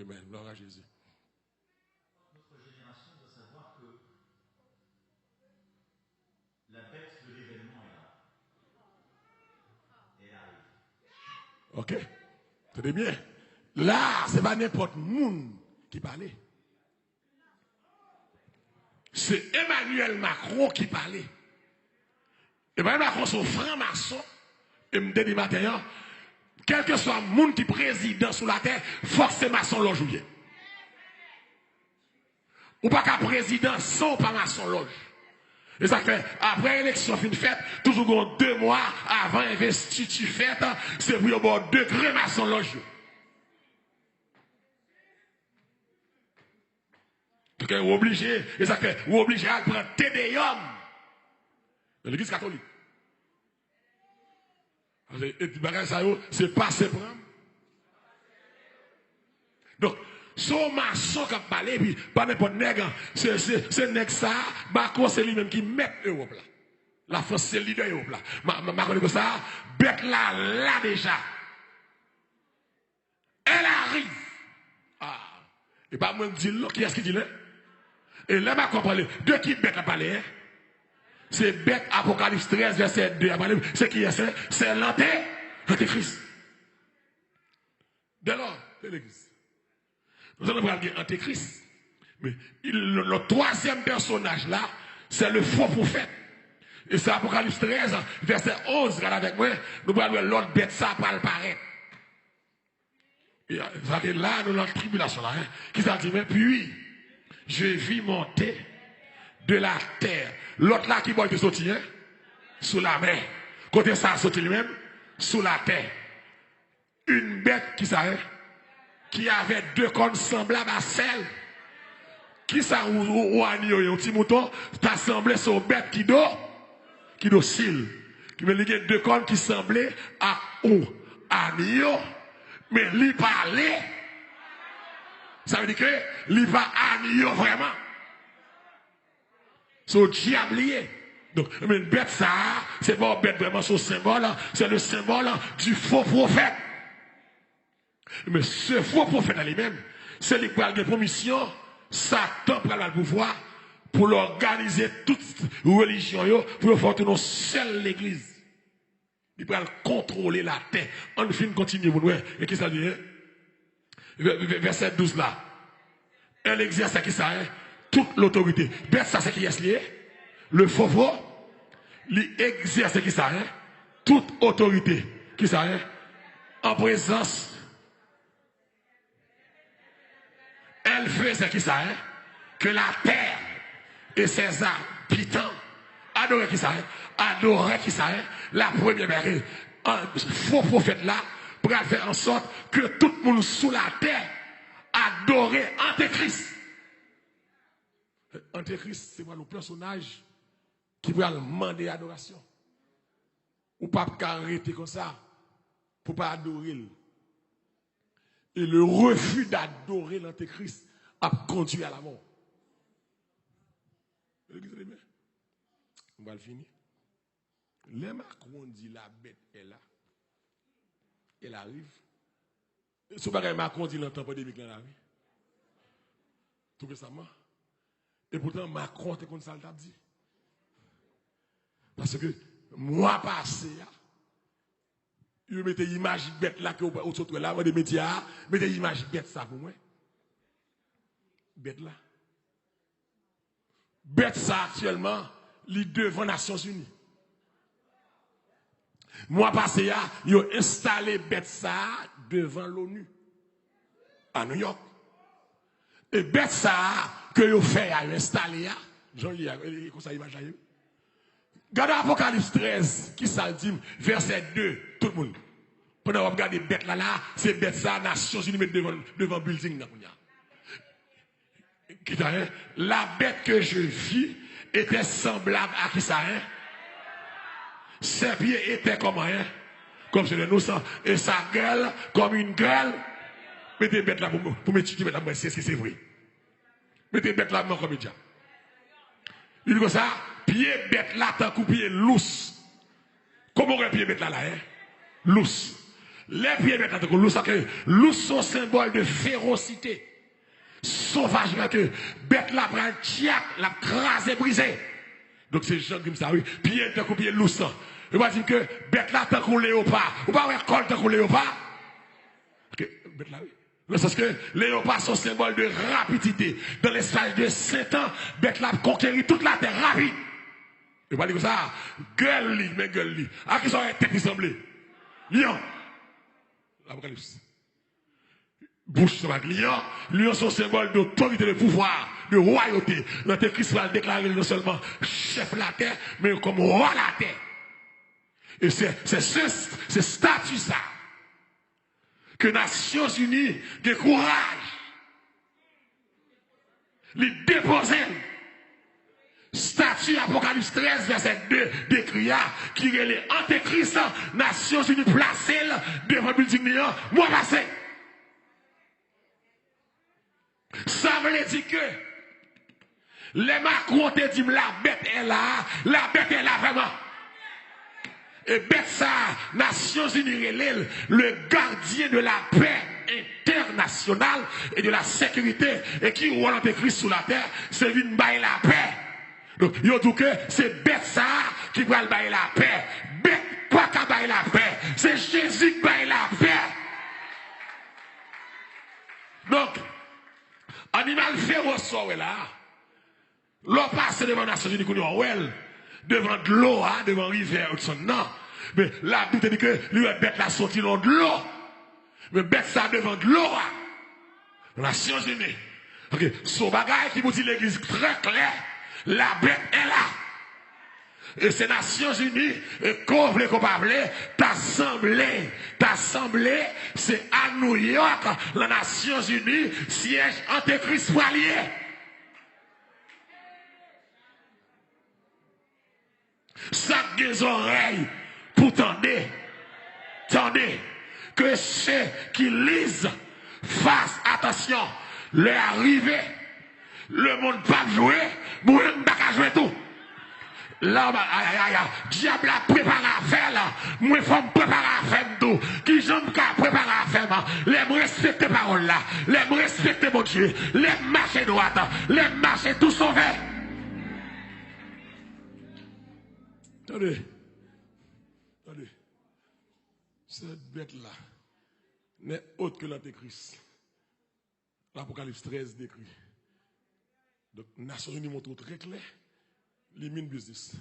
Amen. Gloire à Jésus. Notre génération doit savoir que la bête de l'événement est là. Elle arrive. Ok? Tenez bien. Là, ce n'est pas n'importe monde qui parlait. C'est Emmanuel Macron qui parlait. Emmanuel Macron, son franc-maçon, et me dit matin, quel que soit le monde qui est président sur la terre, forcément maçon loge. Ou pas qu'un président sans pas maçon loge. Et ça fait, après l'élection fin faite, toujours 2 mois avant l'investiture faite, c'est pour avoir 2 degrés maçon loge. Donc, vous obligé, et ça fait, vous obligé à prendre Tédéum dans l'église catholique. Et ça, c'est pas simple. Donc, son maçon qui a parlé, puis pas n'importe nègre, c'est nègre ça, Macron c'est lui-même qui met Europe là. La France c'est le leader Europe là. Macron dit ça, bête là déjà. Elle arrive. Ah. Et pas moi qui dis là, qui est-ce qui dit là? Et là, Macron parle, de qui bête a parlé, hein? C'est bête Apocalypse 13, verset 2. C'est qui est-ce? C'est l'Antéchrist. Dès lors, c'est l'église. Nous allons parler d'Antéchrist. Mais le troisième personnage là, c'est le faux prophète. Et c'est Apocalypse 13, verset 11. Regardez avec moi. Nous parlons de l'autre bête, ça va le paraître. Et ça fait là, nous, notre tribulation là, hein, qui s'est dit, mais puis, je vis monter de la terre. L'autre là qui va te sortir, hein, sous la mer. Côté ça, sorti lui-même, sous la terre. Une bête qui s'arrête, qui avait 2 cornes semblables à celle. Qui ça ou un petit mouton, t'as semblé sur bête qui docile. Qui veut dire 2 cornes qui semblaient à ou agneau, mais lui parlait. Ça veut dire que lui pas agneau vraiment. C'est au diablier. Donc, une bête, ça, c'est pas une bête vraiment son symbole, c'est le symbole du faux prophète. Mais ce faux prophète en lui-même, c'est lui qui a pour mission, Satan prend le pouvoir pour l'organiser toute religion, pour faire tourner seule l'église. Il peut contrôler la terre. On finit continuer, vous voyez. Et qui ça dit? Verset 12 là. Elle exerce qui ça? Toute l'autorité. Bête, ça c'est qui est lié? Le faux prophète. Il exerce qui ça? Toute autorité. Qui ça? En présence. Elle faisait qui ça? Que la terre et ses habitants adoraient qui ça? Adoraient qui ça? La première mère. Un faux prophète là pour faire en sorte que tout le monde sous la terre adorait Antéchrist. Antéchrist, c'est le personnage qui va demander adoration. Ou pas arrêter comme ça pour pas adorer. Et le refus d'adorer l'Antéchrist a conduit à la mort. On va le finir. Les Macron dit la bête est là. Elle arrive. Ce bagage Macron dit l'entend pas depuis qu'elle arrive. tout récemment. Et pourtant, Macron était comme ça, le dit. Parce que, mois passé, il mettait l'image bête là, que vous avez là, des médias, mettez l'image bête ça pour moi. Bête là. Bête ça actuellement, les devant les Nations Unies. Mois passé, ils ont installé bête ça devant l'ONU. À New York. Et bête ça que vous fait à installer, Jean-Lia, comme ça image là. Regardez Apocalypse 13, qui ça dit, verset 2, tout le monde. Pendant que vous regardez bête là, c'est bête ça, Nations Unies mettent devant building. La bête que je vis était semblable à qui ça, hein? Ses pieds étaient comme rien, comme celui de nous, et sa gueule comme une gueule. Mettez bête là pour m'étudier, mesdames, c'est ce que c'est vrai. Mettez bête là comme média. Il dit comme ça, pied bête là, tant coup pied lousse. Comment on pied bête là, hein? Lousse. Les pieds bête là, tant coup lousse, lousse sont symbole de férocité. Sauvagement que bête là prend tiac, la crase brisée. Donc c'est gens comme ça, oui. Pied tant coup pied lousse. Il va dire que bête là, tant qu'on léopard. Ou pas récolte tant qu'on léopard. Ok, bête là, oui. Parce que les léopards sont symbole de rapidité. Dans l'espace de 7 ans, bête là conquérir toute la terre rapide. Et pas dire que ça, gueule li, mais gueule li. À qui sont les têtes qui semblent? Lion. L'Apocalypse. Bouche sur la lion. Lion sont symbole d'autorité, de pouvoir, de royauté. L'Antéchrist va déclarer non seulement chef de la terre, mais comme roi de la terre. Et c'est ce statut ça. Que Nations Unies de courage les déposer statut Apocalypse 13 verset 2 décrit qui est les antéchrist Nations Unies placées devant le building néant moi passé ça veut dire que les Macron te dit la bête est là vraiment. Et bête ça, Nations Unies, le gardien de la paix internationale et de la sécurité, et qui roule l'antéchrist sous la terre, c'est une bailler la paix. Donc, il dit que c'est bête ça qui va bailler la paix. Bête pas qu'à bailler la paix. C'est Jésus qui baille la paix. Donc, animal féroce, là, l'on passe devant les Nations Unies, devant de l'eau, devant rivière Hudson, non. Mais la Bible dit que lui, bête la sorti dans de l'eau. Mais bête ça devant de l'eau. Nations Unies. Ok, son bagage qui vous dit l'église très clair, la bête est là. Et ces Nations Unies, qu'on voulait qu'on parle, t'assemblée, c'est à New York, les Nations Unies, siège antéchrist poilier. Sac des oreilles pour tendez, que ceux qui lisent fassent attention, leur arrivée, le monde pas jouer, moi je pas jouer tout. Là, diable a préparé à faire là, moi faut me préparer à faire tout. Qui j'aime qu'à préparer à faire, les me respecter parole là, les me respecter mon Dieu, les marcher droite, les marcher tout sauver. Attendez. Cette bête-là n'est autre que l'Antéchrist. L'Apocalypse 13 décrit. Donc, les Nations Unies montrent très clair les mines business.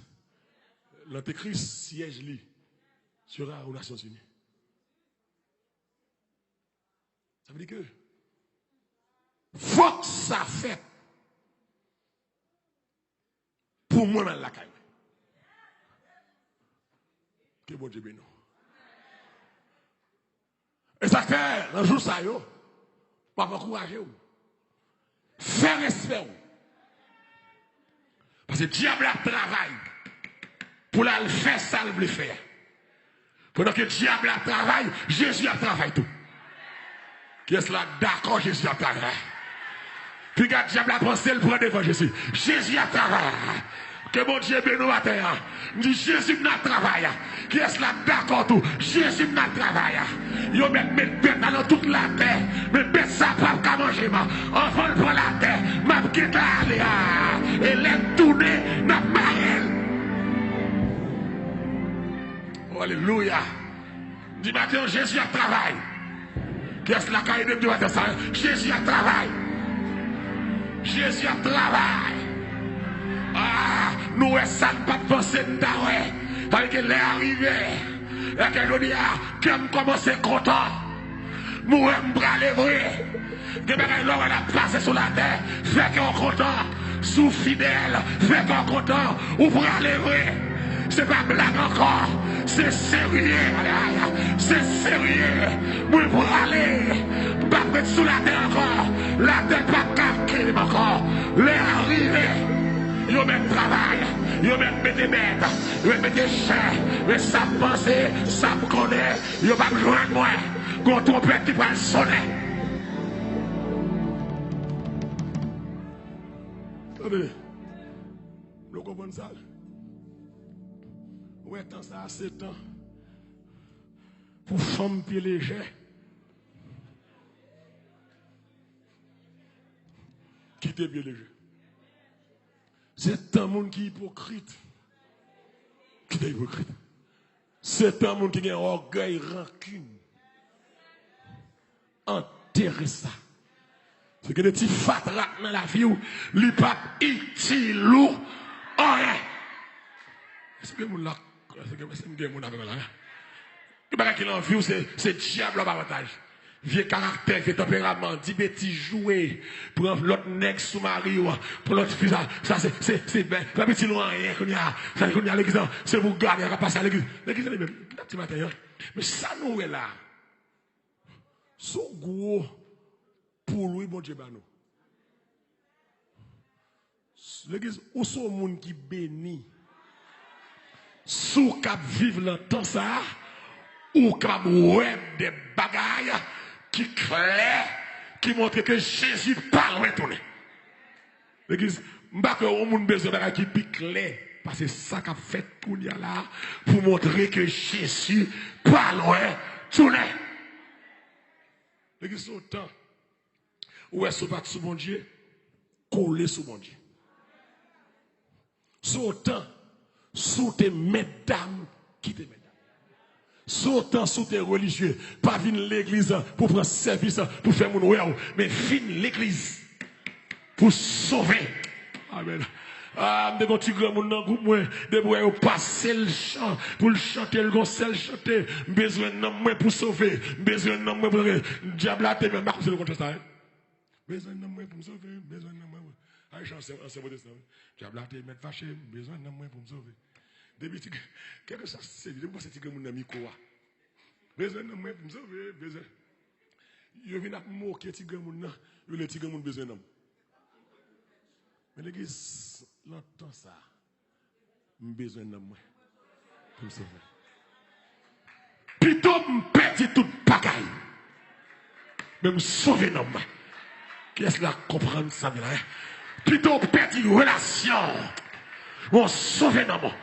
L'Antéchrist siège lui sera aux Nations Unies. Ça veut dire que faut que ça fait pour moi dans la caille. Que bon Dieu bénisse. Et ça fait, un jour ça yo, pas encourager ou. Faire respect ou. Parce que le diable a travaillé pour la faire ça, le faire. Pendant que le diable a travaillé, Jésus a travaillé tout. Qui est là d'accord, Jésus a travaillé. Puis quand le diable a pensé, le prend devant Jésus. Jésus a travaillé. Que mon Dieu bénisse nous matin. Dit Jésus n'a travail. Qui est-ce là d'accord tout? Jésus n'a travail. Yo met bête dans toute la terre. Mais bête ça pas manger. Enfant prend la terre. M'a quitte aller. Et les tourner n'a marel. Alléluia. Dis matin Jésus a travail. Qui est-ce là qui est de matin ça? Jésus a travail. Jésus a travail. Ah, nous ça ne pas penser d'ailleurs. Parce qu'il est arrivé. Et que je dis, comme commencer content. Moi, je vais vrai. Que l'homme a passé sur la terre. Fait qu'on content. Sous fidèle. Fait qu'on content. Ou pour aller vrai. C'est pas blague encore. C'est sérieux. C'est sérieux. Moi, pour aller. Pas mettre sous la terre encore. La terre pas calquée encore. Les arrivés. Yo même travail, yo même mettez bête, yo même mettez cher, mais ça pense, ça me connaît, yo pas me joindre moi, qu'on trompette qui va sonner. Attendez, vous comprenez ça? Ouais, tant ça, c'est temps pour femme pied léger. Quittez pied léger. C'est un monde qui est hypocrite. Qui est hypocrite? C'est un monde qui a un orgueil, rancune. Enterrez ça. C'est que des petits fatras dans la vie où les papes utile ou rien. Est-ce que vous là? Est-ce que vous avez là? Le bagage qui l'envie, c'est diable en avantage. Vieux caractère, vieux tempérament, 10 bêtises jouées, pour l'autre nègre sous-mari, pour l'autre fils, ça c'est bien. La petite loin, qu'on y a l'église, c'est vous garder, on va passer à l'église. L'église est même, petit matin, mais ça nous est là. Son gros, pour lui, bon Dieu, nous. L'église, où sont les gens qui bénissent, sous cap vivre le temps ça, ou cap web des bagailles, qui clair, qui montre que Jésus parle loin tourner. L'église, m'baka au monde besoin de qui pique clair, parce que ça qu'a fait tout là pour montrer que Jésus parle loin tourner. L'église son temps où est-ce que sous mon Dieu, coller sous mon Dieu. Son temps sous tes mesdames qui te mettent. Sautant sous tes religieux, pas venir l'église pour prendre service, pour faire mon ouéo, mais venir l'église pour sauver. Amen. Ah, de mon petit grand monde dans le groupe, moi, de moi, passer le chant, pour le chanter, le conseil chanter, besoin de moi pour sauver, besoin de moi pour sauver. Diable a été même pas le contre ça. Besoin de moi pour me sauver, besoin de moi. Ah, c'est bon de ça. Diable a été même fâché, besoin de moi pour me sauver. Depuis quelque chose, c'est évident, moi, c'est que mon ami quoi. Besoin de moi pour me sauver, besoin. Je viens à moquer les gens, je les gens besoin de moi. Mais l'église, l'entend ça. J'ai besoin de moi pour me sauver. Plutôt, je perds toute bagaille. Mais me sauver dans moi. Qui est-ce qui comprendre ça? Plutôt, je perds une relation. On sauver dans moi.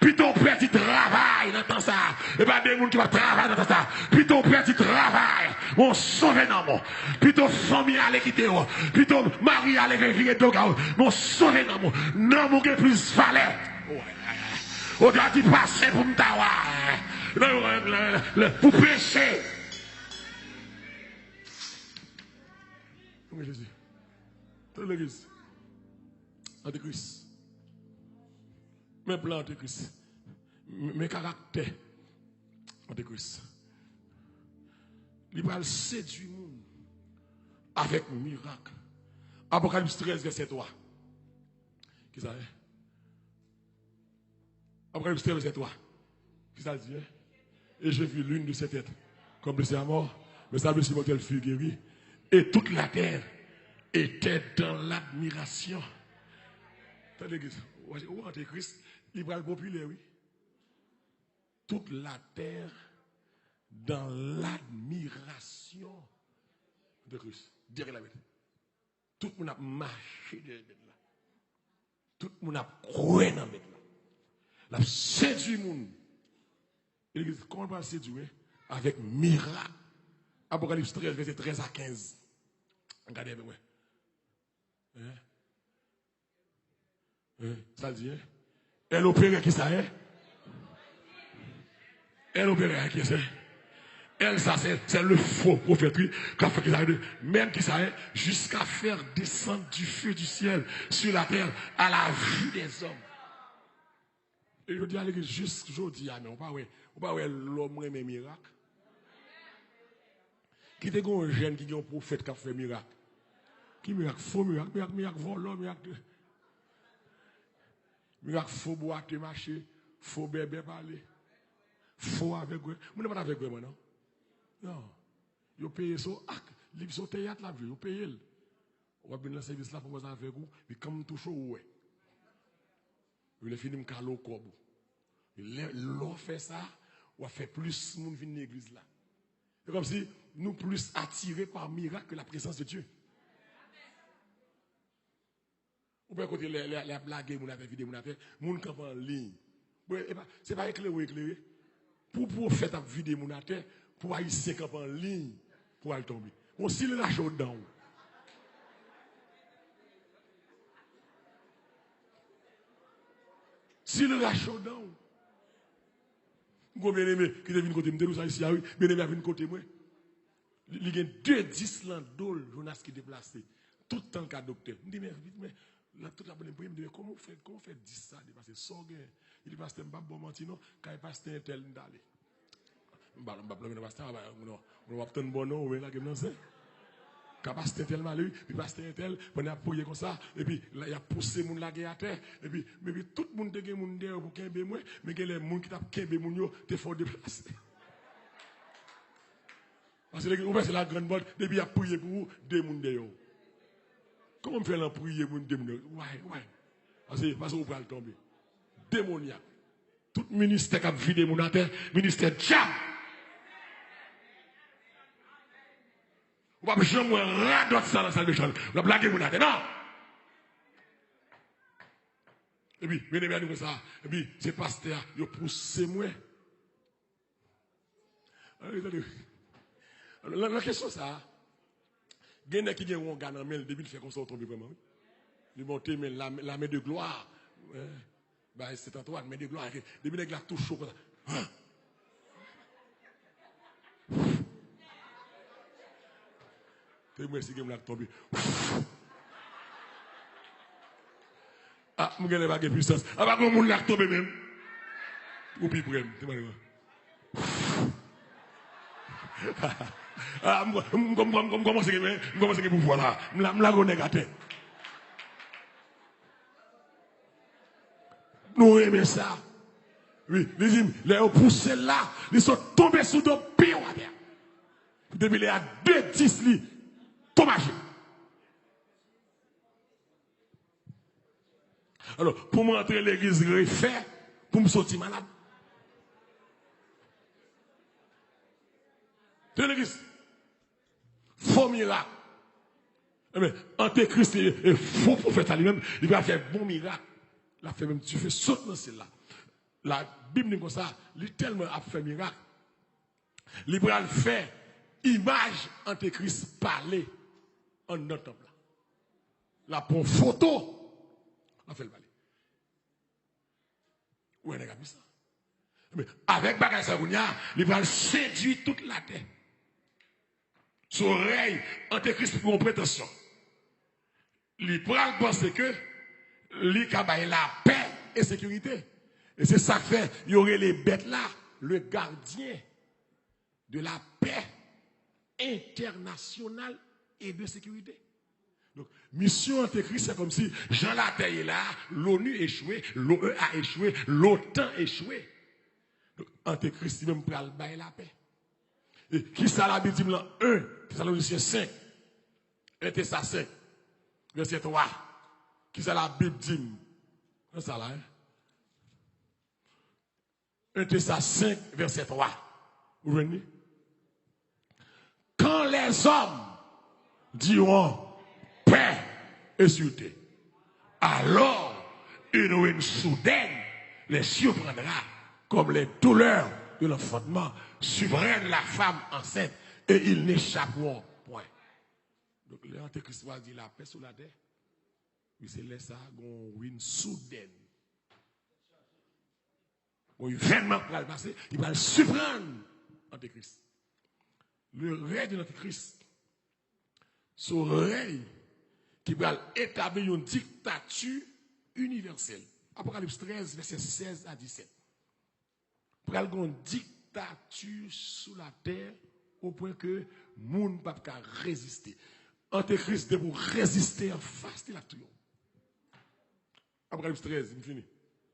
Plutôt petit travail dans ça. Et pas des gens qui vont travailler dans ça. Plutôt petit travail. On sauve dans moi. Plutôt famille à l'équité. Plutôt mari à l'équité. On sauve dans moi. Non, mon gars plus valeur. On doit y passer pour me tawa. Pour pécher. Oui, Jésus. Dans l'église. Antéchrist. Mes plans Antéchrist. Mes caractères Antéchrist. Il va séduire le monde avec un miracle. Apocalypse 13, verset 3. Qui ça est? Apocalypse 13, verset 3. Qui ça dit? Et j'ai vu l'une de ses têtes comme blessée à mort, mais sa blessure mortelle fut guérie. Et toute la terre était dans l'admiration. T'as l'église. Où Antéchrist? Il va le populaire, oui. Toute la terre dans l'admiration de Christ. Direz la vérité. Tout le monde a marché de là. Tout le monde a croué dans le mec là. La séduit le monde. L'église, comment on va séduire? Avec miracle. Apocalypse 13, verset 13 à 15. Regardez avec moi. Ça dit, hein? Elle opérait qui ça est? Elle opérait qui ça est? Elle, ça, c'est le faux prophète qui a fait qu'ils arrivent, même qui ça est, jusqu'à faire descendre du feu du ciel sur la terre à la vue des hommes. Et je dis à l'église, juste aujourd'hui, mais on ne peut pas l'homme aimé miracle. Qui est un jeune qui est un prophète qui a fait miracle? Qui miracle? Faux miracle, miracle volant, miracle. Miracle faux boîte marcher, faux bébé parler. Faux avec eux. Vous n'êtes pas avec eux maintenant. Non. Vous payez ça. Ils sont théâtre la vie. Vous payez. On va venir dans le service là pour vous avec vous. Mais comme tout chaud, ouais. Vous fini de caler au corps. L'on fait ça, on fait plus de monde venir dans l'église là. C'est comme si nous plus attirés par miracle que la présence de Dieu. Vous pouvez écouter les blagues, vous avez vidéo, vous avez mon camp en ligne. Ce n'est pas éclairé. Pour faire ta vidéo, vous avez pour haïtien camp en ligne, pour aller tomber. On s'il le lâche dedans. S'il le lâche dedans. Vous bien aimé qui devine côté moi, ça ici, bien aimé à venir côté moi. Il y a 2-10 landol, Jonas qui déplacé. Tout le temps qu'à docteur. Je me dis, mais là, tout le monde me dit, comment fait 10 ça? Parce que ça, il dit, pasteur, je ne vais pas bon mentir, non, quand il passe un tel, d'aller. Je ne vais pas blâmer pasteur, on va obtenir un bon nom, là, comme ça. Quand pasteur tel malheureux, puis pasteur tel, on a appuyé comme ça, et puis là, il a poussé mon lagué à terre, et puis tout le monde a mon derrière pour qu'il moi, mais que les gens qui tapent qu'il mon yo, te font déplacer. Parce que c'est la grande mode, depuis il a prié pour vous, deux monde derrière. Comment on fait la prière pour deux monde? Ouais. Parce que vous pouvez tomber. Démoniaque. Tout ministère qui a vidé mon terre, ministère diable. Vous ne pouvez jamais radoter ça dans la salle de chambre. Vous ne blaguez mon terre. Non! Et puis, bien aimé, ça. Et puis, c'est pasteur, il pousse moi. La question, ça. Il y a qui ont gagné dans le début, il fait comme ça, tomber vraiment. Il monte la main de gloire. C'est Antoine, main de gloire. Depuis qu'il a tout chaud comme ça. Merci que je tombé. Ah, je ne vais pas de puissance. Ah, pas comme je suis tombé même. Ou puis, ah, je commence à vous voir là. Je la connais. Nous aimons ça. Oui, les ont poussé là. Ils sont tombés sous le pied. Depuis il y a 2-10 lits. Tombage. Alors, pour m'entrer l'église refait, pour me sortir malade. De l'église. Faux miracle. Mais Antéchrist et faux prophète à lui-même, il va faire bon miracle. La fait même, tu fais sauter dans celle-là. La Bible dit comme ça, il tellement a fait miracle. Il va faire image Antéchrist parler en notre temple. La prend photo, on fait le balai. Où est-ce que ça? Mais avec bagage Sagounia, il va séduire toute la terre. Son oreille, Antéchrist pour une prétention. Il va penser que il va la paix et sécurité. Et c'est ça que fait, il y aurait les bêtes là, le gardien de la paix internationale et de sécurité. Donc, mission Antéchrist, c'est comme si Jean la terre est là, l'ONU échoué, l'OE a échoué, l'OTAN échoué. Donc, Antéchrist, il même pour bailler la paix. Et qui ça la Bible dit dans 1, Thessaloniciens 5, 1 Thessaloniciens 5, verset 3. Qui ça la Bible dit? C'est ça là, hein? 1 Thessaloniciens 5, verset 3. Vous voyez? Quand les hommes diront paix et sûreté, alors une ruine soudaine les surprendra comme les douleurs de l'enfantement surprennent la femme enceinte et ils n'échapperont point. Donc l'Antéchrist va dire la paix sur la terre. Oui, c'est là ça, une ruine soudaine. Un événement qui va passer, il va surprendre l'Antéchrist. Le règne de l'Antéchrist, ce règne qui va établir une dictature universelle. Apocalypse 13, verset 16 à 17. Pour avoir une dictature sur la terre au point que le monde ne peut pas résister. Antéchrist pour résister en face de la triomphe. Apocalypse 13, il finit.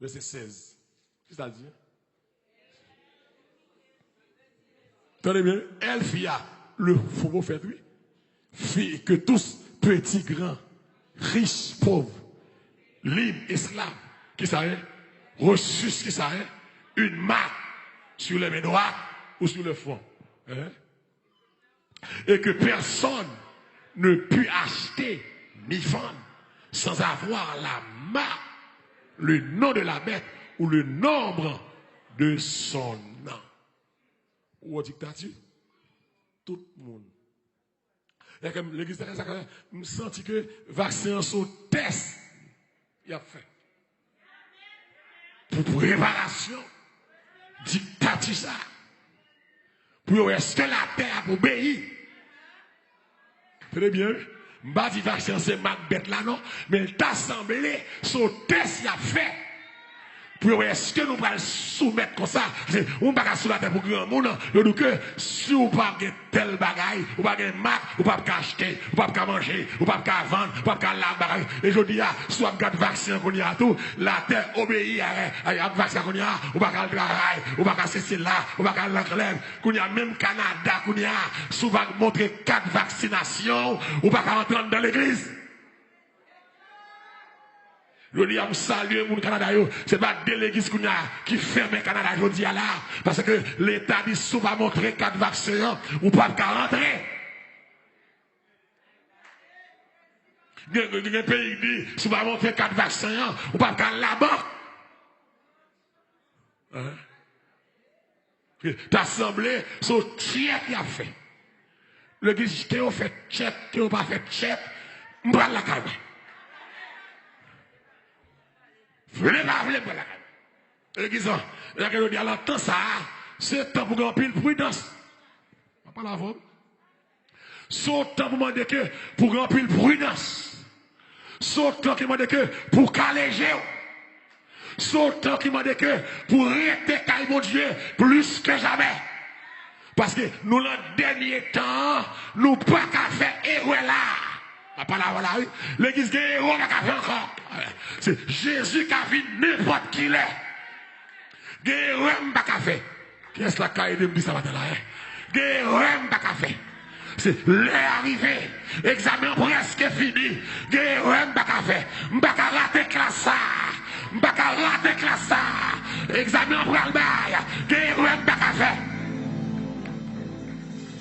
Verset 16. Qu'est-ce que ça dit? Tenez bien, elle fit le faux prophète, oui. Fit que tous, petits, grands, riches, pauvres, libres, esclaves, qui savent, reçus, qui savent, une marque sur les mains droites ou sur le front. Hein? Et que personne ne put acheter ni vendre sans avoir la marque, le nom de la bête ou le nombre de son nom. Ou en dictature, tout le monde. Et comme l'église de la me senti que vaccin sur test, il a fait. Pour préparation, dictature ça. Pour est-ce que la terre a obéi? Très bien. Je ne vais pas dire vaccin c'est Macbeth là non, mais t'as semblé, son test il a fait. Pour est-ce que nous allons soumettre comme ça? On ne va pas soumettre la terre pour grand monde. Donc que si vous n'avez pas tel bagaille, vous n'avez pas de marque, vous n'avez pas acheter, vous n'avez pas manger, vous n'avez pas vendre, vous n'avez pas la bagaille. Et je dis, si vous avez un vaccin qu'on y a tout, la terre obéit à un vaccin qu'on y a, vous n'avez pas le travail, vous n'avez pas cesser là, vous n'avez pas l'enlève. Qu'on y a même Canada, qu'on y a, si vous avez montré 4 vaccinations, vous n'avez pas rentrer dans l'église. Je dis à me saluer mon Canada, c'est pas délégué qui ferme le Canada, je dis là, parce que l'État dit si vous pas montrer 4 vaccins, ou pas rentrer. Le pays dit si vous pas montrer 4 vaccins, ou pas là-bas. L'Assemblée, c'est tiers qui a fait. L'église qui a fait tchèque, qui n'a pas fait tchèque, on prend la caille. Venez pas venir pour la caille. L'église, la caille dit alors temps ça, c'est temps pour remplir prudence. On pas la forme. C'est temps pour demander que pour remplir prudence. C'est temps qui demande que pour caléger. C'est temps qui demande que pour rester caille mon Dieu plus que jamais. Parce que nous, dans le dernier temps, nous ne pouvons pas faire erreur là. L'église de héros n'a pas fait encore. C'est Jésus qui a vu n'importe qui l'est. Guerre n'a pas fait. Qu'est-ce que la me dit ça matin là? Guerre n'a pas fait. C'est l'heure arrivée. Examen presque fini. Guerre n'a pas fait. Je ne peux pas rater classe. Je ne peux pas rater classe. Examen pour le bail. Guerre n'a pas fait.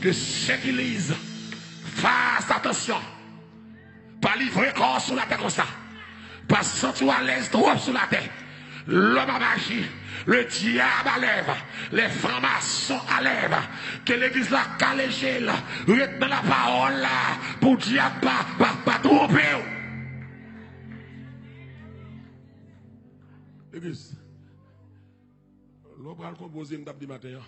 Que chaque église fasse attention. Pas livrer corps sur la terre comme ça. Pas sentir à l'aise trop sur la terre. L'homme a agi. Le diable à l'œuvre. Les francs-maçons à l'œuvre. Que l'église la calégée là. Reste dans la parole là. Pour diable pas tromper. L'église. L'on va le composer une matin.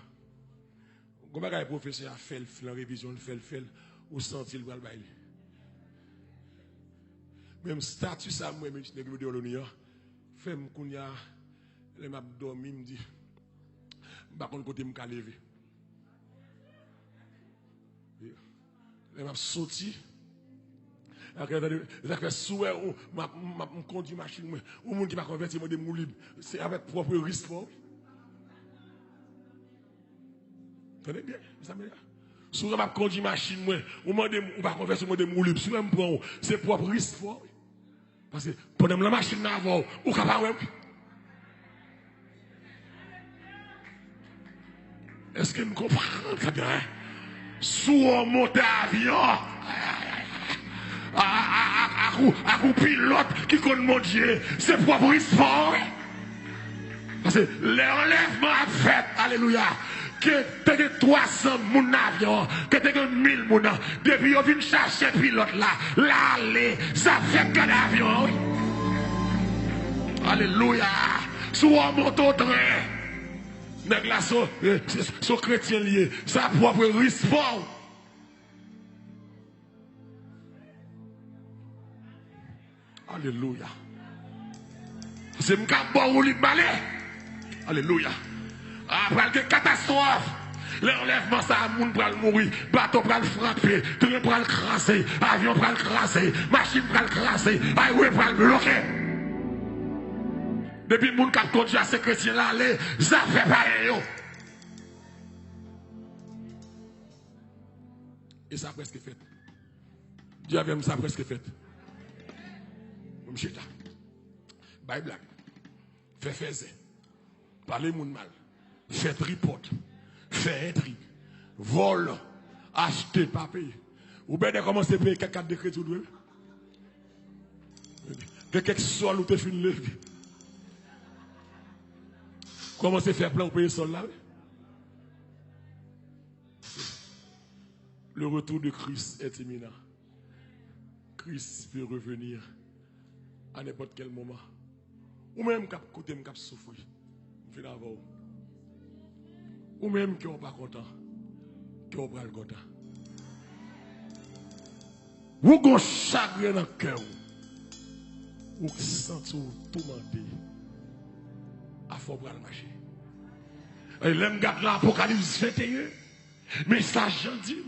Comment le professeur a fait la révision, fait, ou senti le bras le bail. Même statut ça, moi, je suis de l'ONU. Femme, quand il y a les m'a dormi, me dit, je ne sais pas côté me lever. Les m'a sorti. Je fais souhait, je conduis machine, ou monde qui va convertir, je suis libre. C'est avec propre risque. Tenez bien, ça me dit. Si vous avez conduit machine, vous ne pas converser, vous me libre. Si vous me prenez, c'est propre risque. Parce que pendant la machine avant, vous capable. Est-ce que vous comprenez ça bien? Si vous montez à l'avion, à à un pilote qui connaît mon Dieu, c'est propre sport. Parce que l'enlèvement a fait, alléluia, que tu as 300 moun avion, que tu as 1000 moun, depuis on vient chercher pilote là, ça fait qu'un avion, oui. Alléluia, sous un moto train, nèg la so chrétien lié, ça propre sport. Alléluia. C'est un bon ou balai. Alléluia. Après que catastrophe. L'enlèvement, ça, moun pral mourir, bateau pral frapper, train pral crasser, avion pral crasser, machine pral crasser, highway pral bloquer. Depuis moun kap conduit à ces chrétiens là, ça fait pareil. Et ça presque fait. Dieu avait ça presque fait. M'chita. Bye black. Fait faiser. Parler moun mal. Fait tripote. Fait intrigue. Vol. Acheter, pas payer. Ou bien de commencer à payer quelques de crédit ou deux. De quelques sols ou te fin levé. Commencez à faire plein ou payer sol là. Le retour de Christ est imminent. Christ peut revenir à n'importe quel moment. Ou même cap côté cap souffrir. Ou même qui n'est pas content. Qui n'est pas content. Ou avez chagrin dans le cœur. Ou sentez tout menté. À faut pas le marcher. Et l'aime garde l'Apocalypse 21. Message gentil.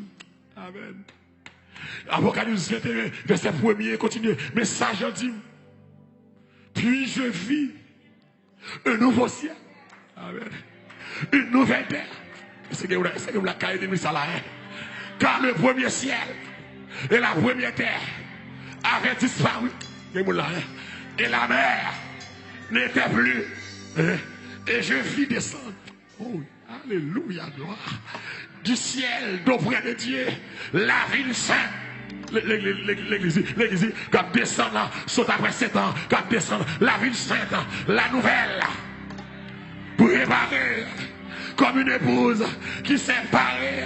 Amen. Apocalypse 21, verset 1er, continue. Message gentil. Puis je vis un nouveau ciel. Amen. Une nouvelle terre. C'est que vous la caille de ça là. Car le premier ciel et la première terre avaient disparu. Et la mer n'était plus. Et je vis descendre. Oh, alléluia, gloire. Du ciel d'auprès de Dieu, la ville sainte. L'église, quand descend là, saute après 7 ans, quand descend la ville sainte, la nouvelle, préparée comme une épouse qui s'est parée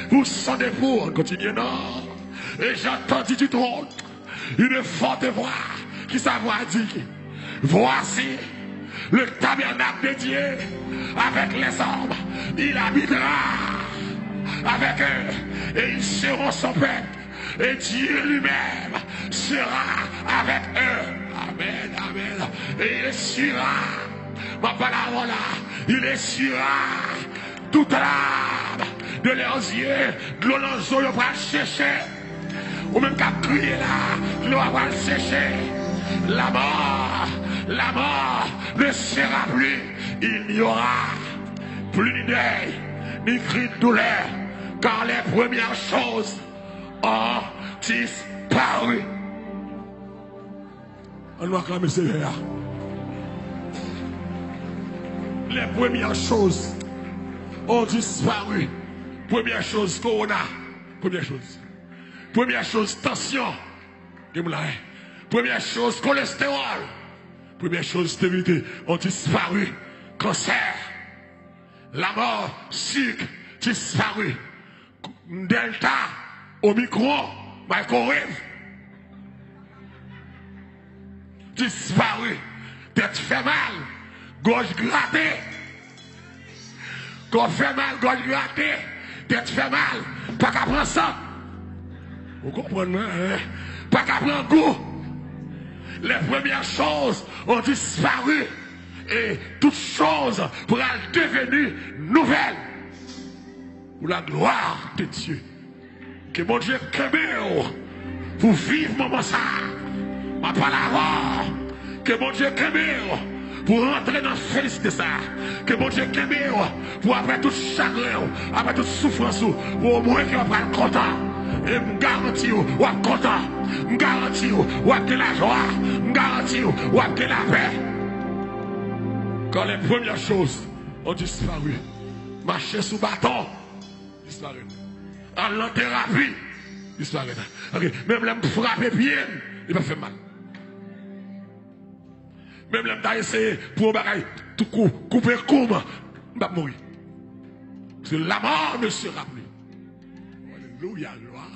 pour son époux. On continue, non? Et j'entendis du trône une forte voix qui sa voix dit: voici le tabernacle de Dieu avec les hommes, il habitera avec eux et ils seront son peuple. Et Dieu lui-même sera avec eux. Amen, amen. Et il essuiera, ma parole là, il essuiera toute l'âme de leurs yeux. De l'eau dans les yeux, il va chercher. Ou même qu'à crier là, l'eau va sécher. La mort ne sera plus. Il n'y aura plus ni deuil, ni cri de douleur, car les premières choses ont disparu. On va acclamer Seigneur. Les premières choses ont disparu. Première chose, corona. Première chose, tension. Première chose, cholestérol. Première chose, stérilité, ont disparu. Cancer. La mort, sucre, disparu. Delta, Omicron, microwave, disparu. Tête fait mal, gorge grattée. Gorge fait mal, gorge grattée. Tête fait mal, pas qu'à prendre ça. Vous comprenez, hein? Pas qu'à prendre goût. Les premières choses ont disparu. Et toutes choses pourraient devenir nouvelles. Pour la gloire de Dieu. Que mon Dieu caméo pour vivre moment ça. Ma parole. Que mon Dieu caméo pour rentrer dans la félicité ça. Que mon Dieu caméo pour après tout chagrin, après toute souffrance, pour au moins qu'il va être content. Et me garantis ou content. Me garantis ou de la joie. Me garantis ou de la paix. Quand les premières choses ont disparu, marcher sous bâton, disparaît. En thérapie, disparaît. Okay. Même là, me frapper bien, il va faire mal. Même là, t'as essayé pour un bagage, tout couper comme, il va mourir. Parce que la mort ne sera plus. Alléluia, gloire.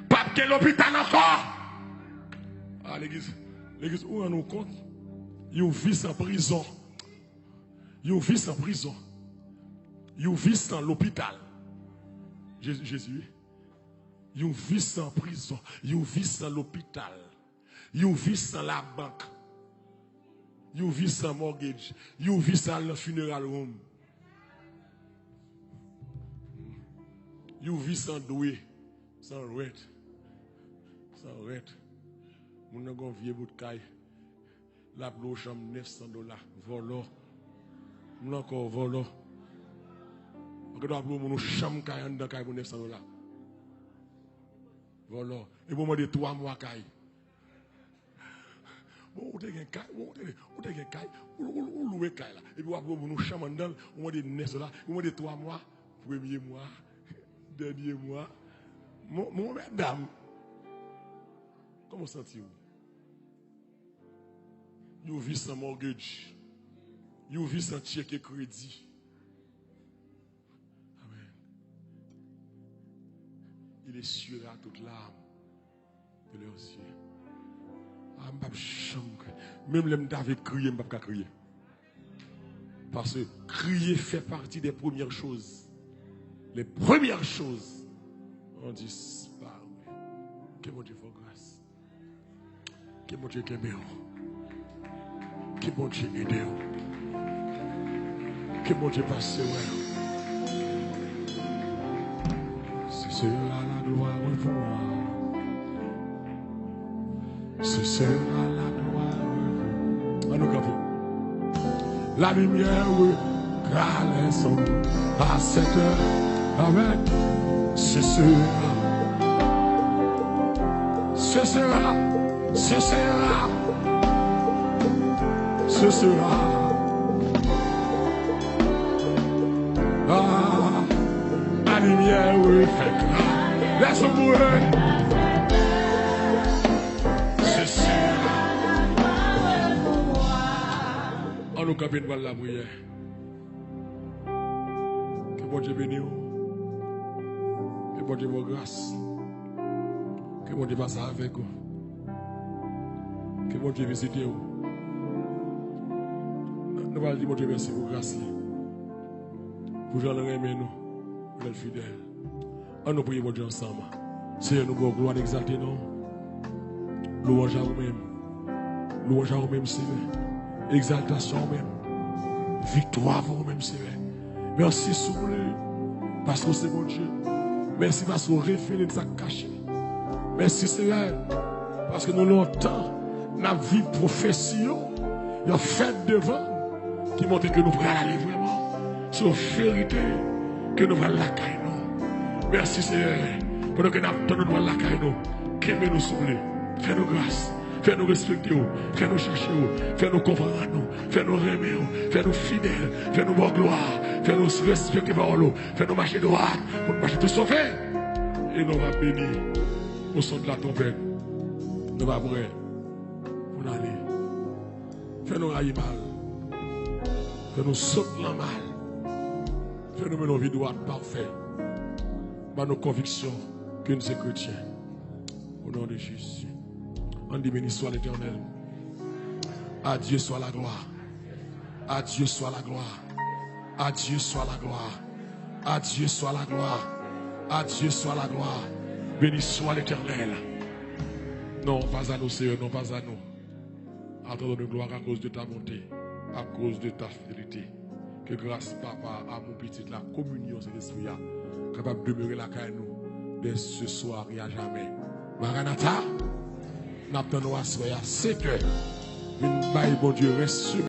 Pas que l'hôpital encore. Ah, l'église, où on nous compte? You vis en prison. You vis en prison. You vis dans l'hôpital. Jésus. You vis en prison. You vis dans l'hôpital. You vis dans la banque. You vis en mortgage. You vis dans le funeral home. You vis en doué. Sans rete. Sans rete. Mon n'a vieux bout de caille. La blouse chambre $900. Volo. Mon encore volo. On doit appeler mon chambre caille en dedans caille pour $900. Voilà. Et pour moi de 3 mois caille. Bon, on a un caille, on a un caille, on loue caille là. Et puis on appeler mon chambre en dedans, on de $900. On de 3 mois, premier mois, dernier mois. Mon mesdames, comment sentez-vous? You vis sans mortgage. You vis sans chèque et crédit. Amen. Il essuiera toute larme de leurs yeux. Même les David crier, je ne peux pas crier. Parce que crier fait partie des premières choses. Les premières choses ont disparu. Que mon Dieu fasse grâce. Que mon Dieu aime. Que mon Dieu aide. Que mon Dieu passe. Ce sera la gloire pour moi. Ce sera la gloire. À nous camper. La lumière regale son à cette heure. Amen. Ce sera. Ce sera. Ce sera. Ce sera. Ah, la lumière reflète. Laisse-moi mourir. Ce sera. On nous capte de la prière. Que bon Dieu bénisse. Que bon Dieu vous grâce. Que bon Dieu passe avec vous. Que bon Dieu visite vous. Nous allons dire, mon Dieu, merci pour grâce. Pour Jean le remet nous, pour être fidèle. On nous prie, mon Dieu, ensemble. Seigneur, nous gloire d'exalter nous. Louange à vous-même. Louange à vous-même, Seigneur. Exaltation à vous-même. Victoire à vous-même, Seigneur. Merci, Souffle. Parce que c'est mon Dieu. Merci parce que vous révélez de sa cachée. Merci, Seigneur. Parce que nous longtemps, la vie profession, il y a fait devant. Qui montre que nous pourrons aller vraiment sur la vérité que nous allons la caille nous. Merci Seigneur. Pendant que nous allons la caille nous, qu'aimez nous souffler. Fais-nous grâce. Fais-nous respecter. Fais-nous chercher. Fais-nous comprendre. Fais-nous remettre. Fais-nous fidèles. Fais-nous bonne gloire. Fais-nous respecter par l'eau. Fais-nous marcher droit. Pour nous marcher tout sauver. Et nous allons bénir au son de la trompette. Nous allons prêts pour aller. Fais-nous railler mal. Fais-nous sauter la mal. Fais-nous mener une vie droite parfaite. Par nos convictions que nous sommes chrétiens. Au nom de Jésus. On dit béni soit l'Éternel. À Dieu soit la gloire. À Dieu soit la gloire. À Dieu soit la gloire. À Dieu soit la gloire. À Dieu soit la gloire. Béni soit l'Éternel. Non, pas à nous, Seigneur, non, pas à nous. Attendons de gloire à cause de ta bonté. À cause de ta fidélité. Que grâce, Papa, à mon petit, la communion, c'est l'esprit, capable de demeurer la caille nous, dès ce soir et à jamais. Maranatha, nous attendons à 7 heures. Une baille, bon Dieu, reste sur